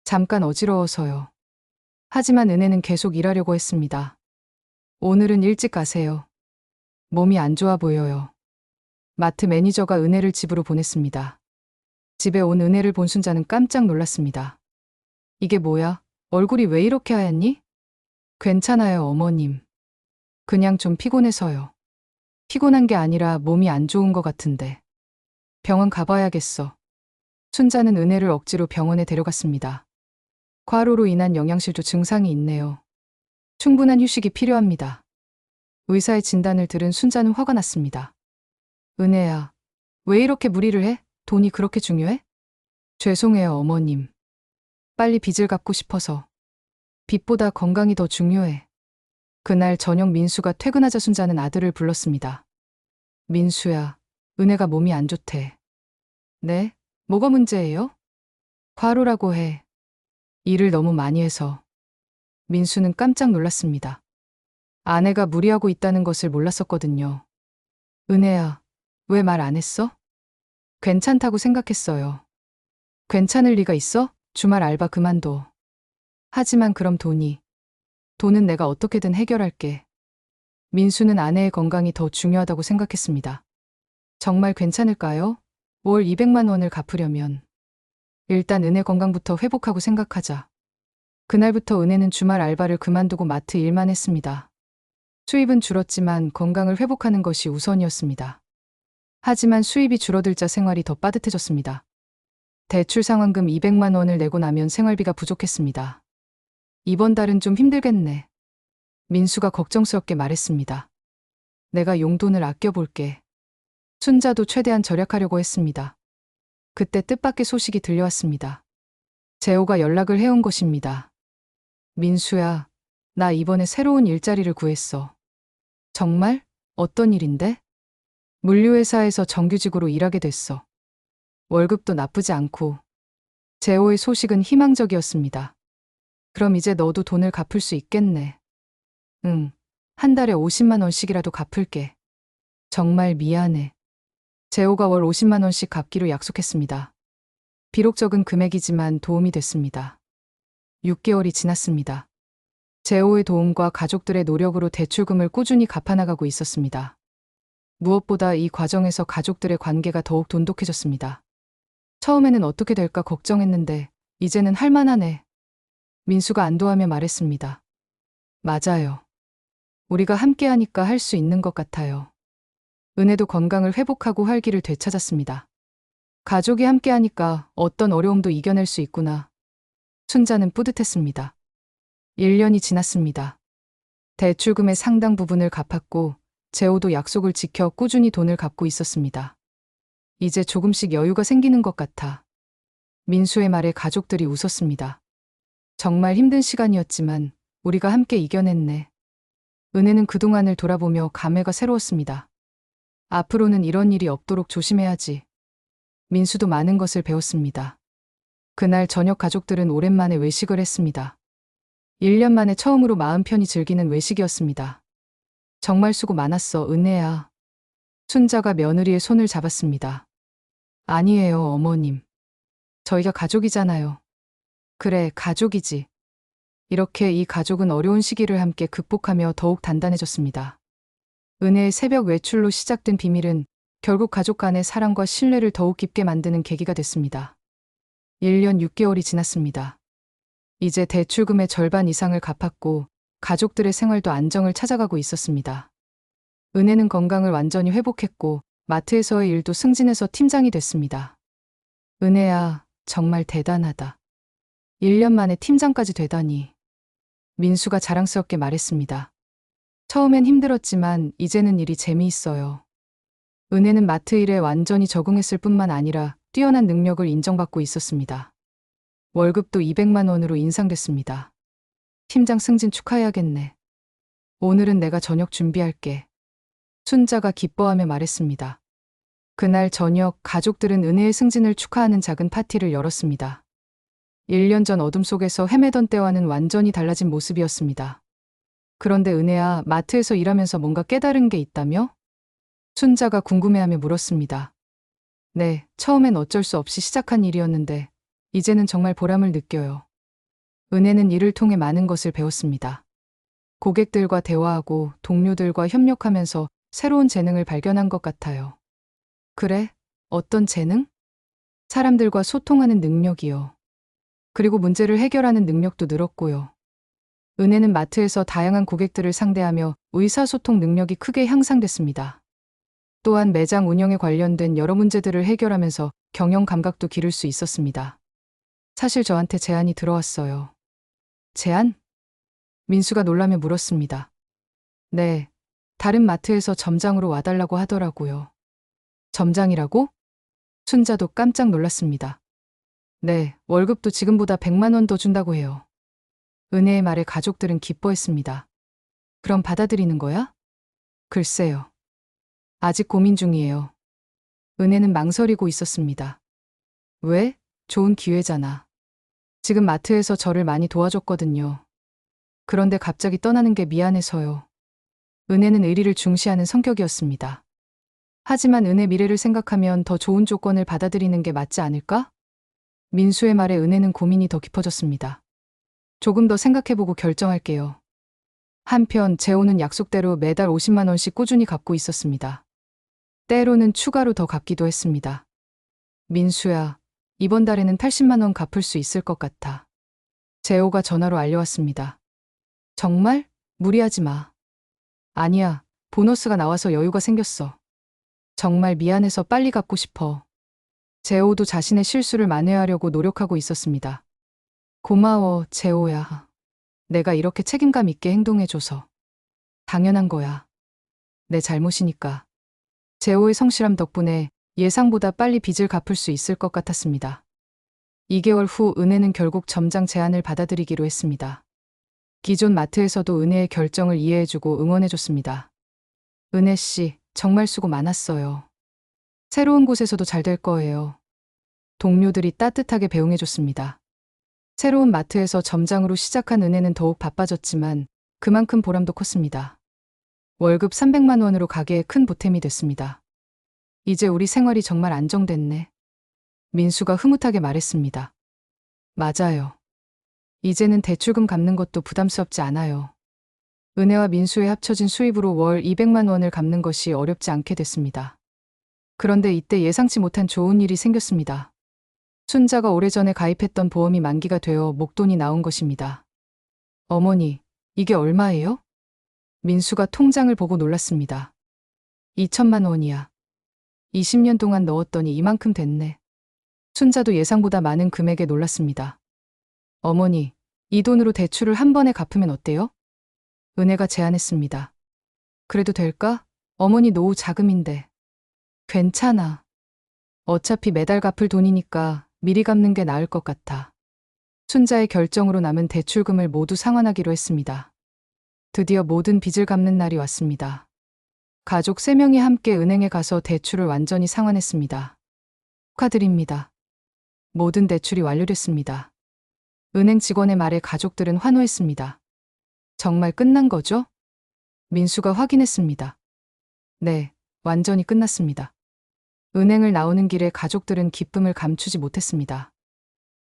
잠깐 어지러워서요. 하지만 은혜는 계속 일하려고 했습니다. 오늘은 일찍 가세요. 몸이 안 좋아 보여요. 마트 매니저가 은혜를 집으로 보냈습니다. 집에 온 은혜를 본 순자는 깜짝 놀랐습니다. 이게 뭐야? 얼굴이 왜 이렇게 하얗니? 괜찮아요, 어머님. 그냥 좀 피곤해서요. 피곤한 게 아니라 몸이 안 좋은 것 같은데. 병원 가봐야겠어. 순자는 은혜를 억지로 병원에 데려갔습니다. 과로로 인한 영양실조 증상이 있네요. 충분한 휴식이 필요합니다. 의사의 진단을 들은 순자는 화가 났습니다. 은혜야, 왜 이렇게 무리를 해? 돈이 그렇게 중요해? 죄송해요, 어머님. 빨리 빚을 갚고 싶어서. 빚보다 건강이 더 중요해. 그날 저녁 민수가 퇴근하자 순자는 아들을 불렀습니다. 민수야, 은혜가 몸이 안 좋대. 네? 뭐가 문제예요? 과로라고 해. 일을 너무 많이 해서. 민수는 깜짝 놀랐습니다. 아내가 무리하고 있다는 것을 몰랐었거든요. 은혜야, 왜 말 안 했어? 괜찮다고 생각했어요. 괜찮을 리가 있어? 주말 알바 그만둬. 하지만 그럼 돈은 내가 어떻게든 해결할게. 민수는 아내의 건강이 더 중요하다고 생각했습니다. 정말 괜찮을까요? 월 200만 원을 갚으려면. 일단 은혜 건강부터 회복하고 생각하자. 그날부터 은혜는 주말 알바를 그만두고 마트 일만 했습니다. 수입은 줄었지만 건강을 회복하는 것이 우선이었습니다. 하지만 수입이 줄어들자 생활이 더 빠듯해졌습니다. 대출 상환금 200만 원을 내고 나면 생활비가 부족했습니다. 이번 달은 좀 힘들겠네. 민수가 걱정스럽게 말했습니다. 내가 용돈을 아껴볼게. 순자도 최대한 절약하려고 했습니다. 그때 뜻밖의 소식이 들려왔습니다. 재호가 연락을 해온 것입니다. 민수야, 나 이번에 새로운 일자리를 구했어. 정말? 어떤 일인데? 물류회사에서 정규직으로 일하게 됐어. 월급도 나쁘지 않고. 재호의 소식은 희망적이었습니다. 그럼 이제 너도 돈을 갚을 수 있겠네. 응, 한 달에 50만 원씩이라도 갚을게. 정말 미안해. 재호가 월 50만 원씩 갚기로 약속했습니다. 비록 적은 금액이지만 도움이 됐습니다. 6개월이 지났습니다. 재호의 도움과 가족들의 노력으로 대출금을 꾸준히 갚아나가고 있었습니다. 무엇보다 이 과정에서 가족들의 관계가 더욱 돈독해졌습니다. 처음에는 어떻게 될까 걱정했는데 이제는 할만하네. 민수가 안도하며 말했습니다. 맞아요. 우리가 함께하니까 할 수 있는 것 같아요. 은혜도 건강을 회복하고 활기를 되찾았습니다. 가족이 함께하니까 어떤 어려움도 이겨낼 수 있구나. 순자는 뿌듯했습니다. 1년이 지났습니다. 대출금의 상당 부분을 갚았고 재호도 약속을 지켜 꾸준히 돈을 갚고 있었습니다. 이제 조금씩 여유가 생기는 것 같아. 민수의 말에 가족들이 웃었습니다. 정말 힘든 시간이었지만 우리가 함께 이겨냈네. 은혜는 그동안을 돌아보며 감회가 새로웠습니다. 앞으로는 이런 일이 없도록 조심해야지. 민수도 많은 것을 배웠습니다. 그날 저녁 가족들은 오랜만에 외식을 했습니다. 1년 만에 처음으로 마음 편히 즐기는 외식이었습니다. 정말 수고 많았어, 은혜야. 순자가 며느리의 손을 잡았습니다. 아니에요, 어머님. 저희가 가족이잖아요. 그래, 가족이지. 이렇게 이 가족은 어려운 시기를 함께 극복하며 더욱 단단해졌습니다. 은혜의 새벽 외출로 시작된 비밀은 결국 가족 간의 사랑과 신뢰를 더욱 깊게 만드는 계기가 됐습니다. 1년 6개월이 지났습니다. 이제 대출금의 절반 이상을 갚았고 가족들의 생활도 안정을 찾아가고 있었습니다. 은혜는 건강을 완전히 회복했고 마트에서의 일도 승진해서 팀장이 됐습니다. 은혜야, 정말 대단하다. 1년 만에 팀장까지 되다니. 민수가 자랑스럽게 말했습니다. 처음엔 힘들었지만 이제는 일이 재미있어요. 은혜는 마트 일에 완전히 적응했을 뿐만 아니라 뛰어난 능력을 인정받고 있었습니다. 월급도 200만 원으로 인상됐습니다. 팀장 승진 축하해야겠네. 오늘은 내가 저녁 준비할게. 순자가 기뻐하며 말했습니다. 그날 저녁 가족들은 은혜의 승진을 축하하는 작은 파티를 열었습니다. 1년 전 어둠 속에서 헤매던 때와는 완전히 달라진 모습이었습니다. 그런데 은혜야, 마트에서 일하면서 뭔가 깨달은 게 있다며? 순자가 궁금해하며 물었습니다. 네, 처음엔 어쩔 수 없이 시작한 일이었는데 이제는 정말 보람을 느껴요. 은혜는 일을 통해 많은 것을 배웠습니다. 고객들과 대화하고 동료들과 협력하면서 새로운 재능을 발견한 것 같아요. 그래? 어떤 재능? 사람들과 소통하는 능력이요. 그리고 문제를 해결하는 능력도 늘었고요. 은혜는 마트에서 다양한 고객들을 상대하며 의사소통 능력이 크게 향상됐습니다. 또한 매장 운영에 관련된 여러 문제들을 해결하면서 경영 감각도 기를 수 있었습니다. 사실 저한테 제안이 들어왔어요. 제안? 민수가 놀라며 물었습니다. 네, 다른 마트에서 점장으로 와달라고 하더라고요. 점장이라고? 순자도 깜짝 놀랐습니다. 네, 월급도 지금보다 100만 원 더 준다고 해요. 은혜의 말에 가족들은 기뻐했습니다. 그럼 받아들이는 거야? 글쎄요. 아직 고민 중이에요. 은혜는 망설이고 있었습니다. 왜? 좋은 기회잖아. 지금 마트에서 저를 많이 도와줬거든요. 그런데 갑자기 떠나는 게 미안해서요. 은혜는 의리를 중시하는 성격이었습니다. 하지만 은혜 미래를 생각하면 더 좋은 조건을 받아들이는 게 맞지 않을까? 민수의 말에 은혜는 고민이 더 깊어졌습니다. 조금 더 생각해보고 결정할게요. 한편 재호는 약속대로 매달 50만 원씩 꾸준히 갚고 있었습니다. 때로는 추가로 더 갚기도 했습니다. 민수야, 이번 달에는 80만 원 갚을 수 있을 것 같아. 재호가 전화로 알려왔습니다. 정말? 무리하지 마. 아니야, 보너스가 나와서 여유가 생겼어. 정말 미안해서 빨리 갚고 싶어. 재호도 자신의 실수를 만회하려고 노력하고 있었습니다. 고마워, 재호야. 내가 이렇게 책임감 있게 행동해줘서. 당연한 거야. 내 잘못이니까. 재호의 성실함 덕분에 예상보다 빨리 빚을 갚을 수 있을 것 같았습니다. 2개월 후 은혜는 결국 점장 제안을 받아들이기로 했습니다. 기존 마트에서도 은혜의 결정을 이해해주고 응원해줬습니다. 은혜 씨, 정말 수고 많았어요. 새로운 곳에서도 잘 될 거예요. 동료들이 따뜻하게 배웅해줬습니다. 새로운 마트에서 점장으로 시작한 은혜는 더욱 바빠졌지만 그만큼 보람도 컸습니다. 월급 300만 원으로 가게에 큰 보탬이 됐습니다. 이제 우리 생활이 정말 안정됐네. 민수가 흐뭇하게 말했습니다. 맞아요. 이제는 대출금 갚는 것도 부담스럽지 않아요. 은혜와 민수의 합쳐진 수입으로 월 200만 원을 갚는 것이 어렵지 않게 됐습니다. 그런데 이때 예상치 못한 좋은 일이 생겼습니다. 순자가 오래전에 가입했던 보험이 만기가 되어 목돈이 나온 것입니다. 어머니, 이게 얼마예요? 민수가 통장을 보고 놀랐습니다. 2천만 원이야. 20년 동안 넣었더니 이만큼 됐네. 순자도 예상보다 많은 금액에 놀랐습니다. 어머니, 이 돈으로 대출을 한 번에 갚으면 어때요? 은혜가 제안했습니다. 그래도 될까? 어머니 노후 자금인데. 괜찮아. 어차피 매달 갚을 돈이니까 미리 갚는 게 나을 것 같아. 순자의 결정으로 남은 대출금을 모두 상환하기로 했습니다. 드디어 모든 빚을 갚는 날이 왔습니다. 가족 3명이 함께 은행에 가서 대출을 완전히 상환했습니다. 축하드립니다. 모든 대출이 완료됐습니다. 은행 직원의 말에 가족들은 환호했습니다. 정말 끝난 거죠? 민수가 확인했습니다. 네, 완전히 끝났습니다. 은행을 나오는 길에 가족들은 기쁨을 감추지 못했습니다.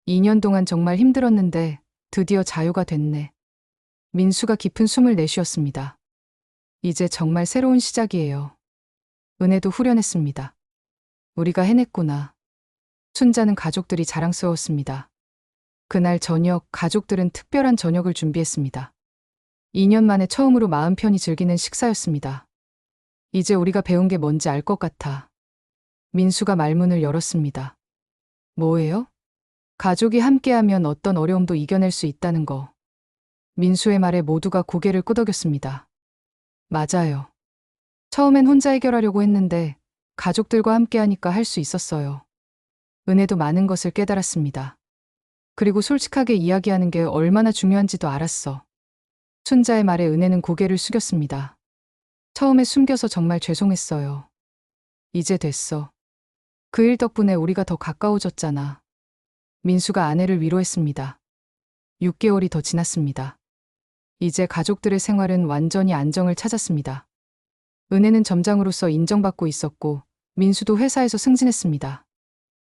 2년 동안 정말 힘들었는데 드디어 자유가 됐네. 민수가 깊은 숨을 내쉬었습니다. 이제 정말 새로운 시작이에요. 은혜도 후련했습니다. 우리가 해냈구나. 순자는 가족들이 자랑스러웠습니다. 그날 저녁 가족들은 특별한 저녁을 준비했습니다. 2년 만에 처음으로 마음 편히 즐기는 식사였습니다. 이제 우리가 배운 게 뭔지 알 것 같아. 민수가 말문을 열었습니다. 뭐예요? 가족이 함께하면 어떤 어려움도 이겨낼 수 있다는 거. 민수의 말에 모두가 고개를 끄덕였습니다. 맞아요. 처음엔 혼자 해결하려고 했는데 가족들과 함께하니까 할 수 있었어요. 은혜도 많은 것을 깨달았습니다. 그리고 솔직하게 이야기하는 게 얼마나 중요한지도 알았어. 순자의 말에 은혜는 고개를 숙였습니다. 처음에 숨겨서 정말 죄송했어요. 이제 됐어. 그 일 덕분에 우리가 더 가까워졌잖아. 민수가 아내를 위로했습니다. 6개월이 더 지났습니다. 이제 가족들의 생활은 완전히 안정을 찾았습니다. 은혜는 점장으로서 인정받고 있었고 민수도 회사에서 승진했습니다.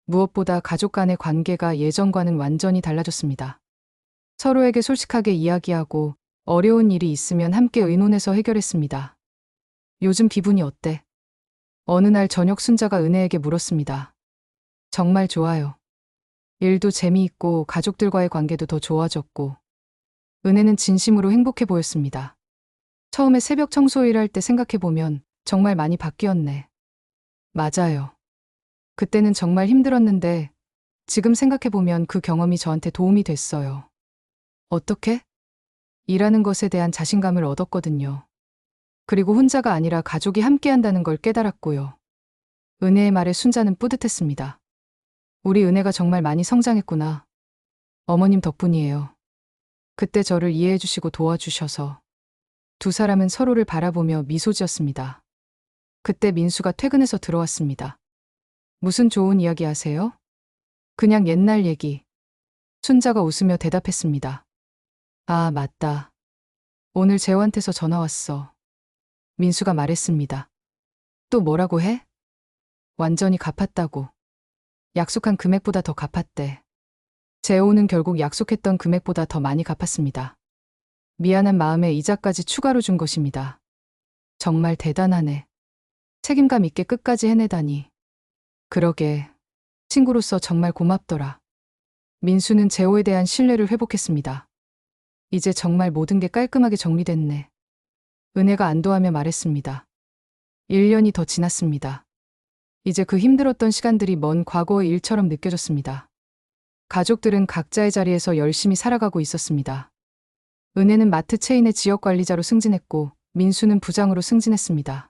무엇보다 가족 간의 관계가 예전과는 완전히 달라졌습니다. 서로에게 솔직하게 이야기하고 어려운 일이 있으면 함께 의논해서 해결했습니다. 요즘 기분이 어때? 어느 날 저녁 순자가 은혜에게 물었습니다. 정말 좋아요. 일도 재미있고 가족들과의 관계도 더 좋아졌고. 은혜는 진심으로 행복해 보였습니다. 처음에 새벽 청소일 할 때 생각해보면 정말 많이 바뀌었네. 맞아요. 그때는 정말 힘들었는데 지금 생각해보면 그 경험이 저한테 도움이 됐어요. 어떻게? 일하는 것에 대한 자신감을 얻었거든요. 그리고 혼자가 아니라 가족이 함께한다는 걸 깨달았고요. 은혜의 말에 순자는 뿌듯했습니다. 우리 은혜가 정말 많이 성장했구나. 어머님 덕분이에요. 그때 저를 이해해 주시고 도와주셔서. 두 사람은 서로를 바라보며 미소 지었습니다. 그때 민수가 퇴근해서 들어왔습니다. 무슨 좋은 이야기 하세요? 그냥 옛날 얘기. 순자가 웃으며 대답했습니다. 아, 맞다. 오늘 재호한테서 전화 왔어. 민수가 말했습니다. 또 뭐라고 해? 완전히 갚았다고. 약속한 금액보다 더 갚았대. 재호는 결국 약속했던 금액보다 더 많이 갚았습니다. 미안한 마음에 이자까지 추가로 준 것입니다. 정말 대단하네. 책임감 있게 끝까지 해내다니. 그러게. 친구로서 정말 고맙더라. 민수는 재호에 대한 신뢰를 회복했습니다. 이제 정말 모든 게 깔끔하게 정리됐네. 은혜가 안도하며 말했습니다. 1년이 더 지났습니다. 이제 그 힘들었던 시간들이 먼 과거의 일처럼 느껴졌습니다. 가족들은 각자의 자리에서 열심히 살아가고 있었습니다. 은혜는 마트 체인의 지역관리자로 승진했고 민수는 부장으로 승진했습니다.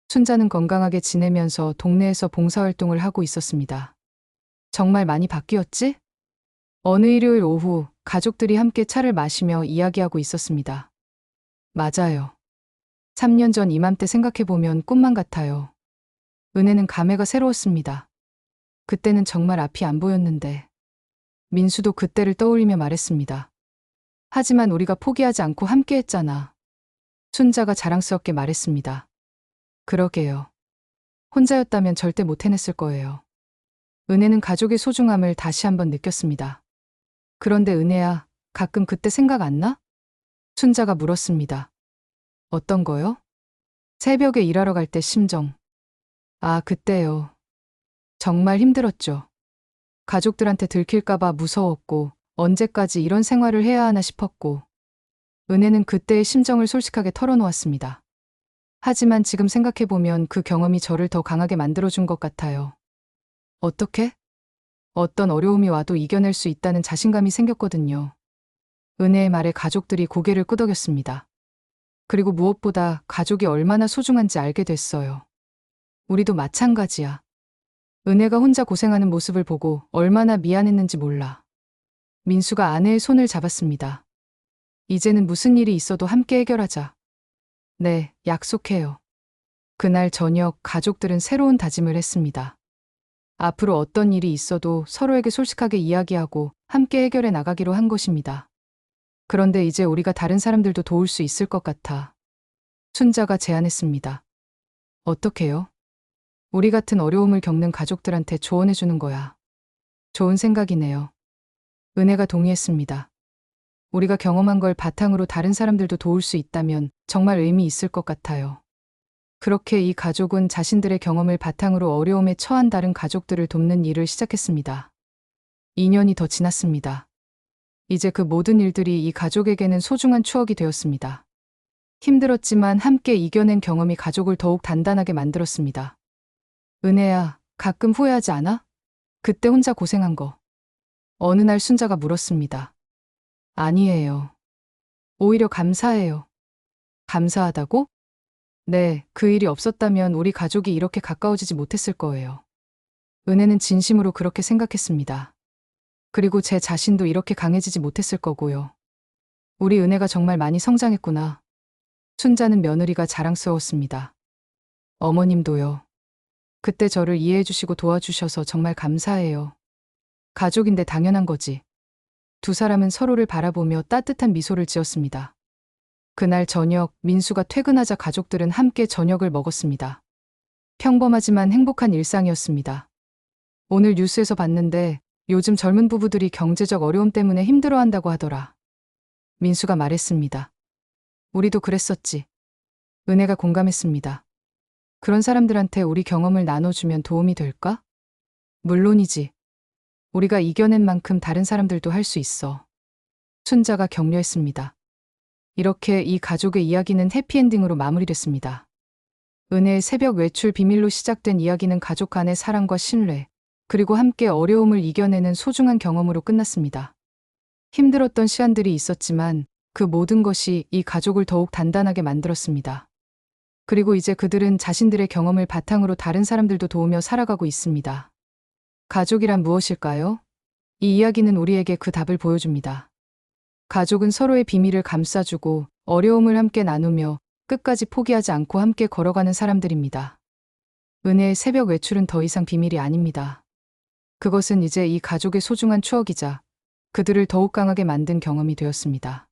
순자는 건강하게 지내면서 동네에서 봉사활동을 하고 있었습니다. 정말 많이 바뀌었지? 어느 일요일 오후 가족들이 함께 차를 마시며 이야기하고 있었습니다. 맞아요. 3년 전 이맘때 생각해보면 꿈만 같아요. 은혜는 감회가 새로웠습니다. 그때는 정말 앞이 안 보였는데. 민수도 그때를 떠올리며 말했습니다. 하지만 우리가 포기하지 않고 함께 했잖아. 순자가 자랑스럽게 말했습니다. 그러게요. 혼자였다면 절대 못 해냈을 거예요. 은혜는 가족의 소중함을 다시 한번 느꼈습니다. 그런데 은혜야, 가끔 그때 생각 안 나? 순자가 물었습니다. 어떤 거요? 새벽에 일하러 갈 때 심정. 아, 그때요. 정말 힘들었죠. 가족들한테 들킬까봐 무서웠고 언제까지 이런 생활을 해야 하나 싶었고. 은혜는 그때의 심정을 솔직하게 털어놓았습니다. 하지만 지금 생각해보면 그 경험이 저를 더 강하게 만들어준 것 같아요. 어떻게? 어떤 어려움이 와도 이겨낼 수 있다는 자신감이 생겼거든요. 은혜의 말에 가족들이 고개를 끄덕였습니다. 그리고 무엇보다 가족이 얼마나 소중한지 알게 됐어요. 우리도 마찬가지야. 은혜가 혼자 고생하는 모습을 보고 얼마나 미안했는지 몰라. 민수가 아내의 손을 잡았습니다. 이제는 무슨 일이 있어도 함께 해결하자. 네, 약속해요. 그날 저녁 가족들은 새로운 다짐을 했습니다. 앞으로 어떤 일이 있어도 서로에게 솔직하게 이야기하고 함께 해결해 나가기로 한 것입니다. 그런데 이제 우리가 다른 사람들도 도울 수 있을 것 같아. 순자가 제안했습니다. 어떻게요? 우리 같은 어려움을 겪는 가족들한테 조언해주는 거야. 좋은 생각이네요. 은혜가 동의했습니다. 우리가 경험한 걸 바탕으로 다른 사람들도 도울 수 있다면 정말 의미 있을 것 같아요. 그렇게 이 가족은 자신들의 경험을 바탕으로 어려움에 처한 다른 가족들을 돕는 일을 시작했습니다. 2년이 더 지났습니다. 이제 그 모든 일들이 이 가족에게는 소중한 추억이 되었습니다. 힘들었지만 함께 이겨낸 경험이 가족을 더욱 단단하게 만들었습니다. 은혜야, 가끔 후회하지 않아? 그때 혼자 고생한 거. 어느 날 순자가 물었습니다. 아니에요. 오히려 감사해요. 감사하다고? 네, 그 일이 없었다면 우리 가족이 이렇게 가까워지지 못했을 거예요. 은혜는 진심으로 그렇게 생각했습니다. 그리고 제 자신도 이렇게 강해지지 못했을 거고요. 우리 은혜가 정말 많이 성장했구나. 순자는 며느리가 자랑스러웠습니다. 어머님도요. 그때 저를 이해해 주시고 도와주셔서 정말 감사해요. 가족인데 당연한 거지. 두 사람은 서로를 바라보며 따뜻한 미소를 지었습니다. 그날 저녁 민수가 퇴근하자 가족들은 함께 저녁을 먹었습니다. 평범하지만 행복한 일상이었습니다. 오늘 뉴스에서 봤는데 요즘 젊은 부부들이 경제적 어려움 때문에 힘들어한다고 하더라. 민수가 말했습니다. 우리도 그랬었지. 은혜가 공감했습니다. 그런 사람들한테 우리 경험을 나눠주면 도움이 될까? 물론이지. 우리가 이겨낸 만큼 다른 사람들도 할 수 있어. 순자가 격려했습니다. 이렇게 이 가족의 이야기는 해피엔딩으로 마무리됐습니다. 은혜의 새벽 외출 비밀로 시작된 이야기는 가족 간의 사랑과 신뢰, 그리고 함께 어려움을 이겨내는 소중한 경험으로 끝났습니다. 힘들었던 시간들이 있었지만 그 모든 것이 이 가족을 더욱 단단하게 만들었습니다. 그리고 이제 그들은 자신들의 경험을 바탕으로 다른 사람들도 도우며 살아가고 있습니다. 가족이란 무엇일까요? 이 이야기는 우리에게 그 답을 보여줍니다. 가족은 서로의 비밀을 감싸주고 어려움을 함께 나누며 끝까지 포기하지 않고 함께 걸어가는 사람들입니다. 은혜의 새벽 외출은 더 이상 비밀이 아닙니다. 그것은 이제 이 가족의 소중한 추억이자 그들을 더욱 강하게 만든 경험이 되었습니다.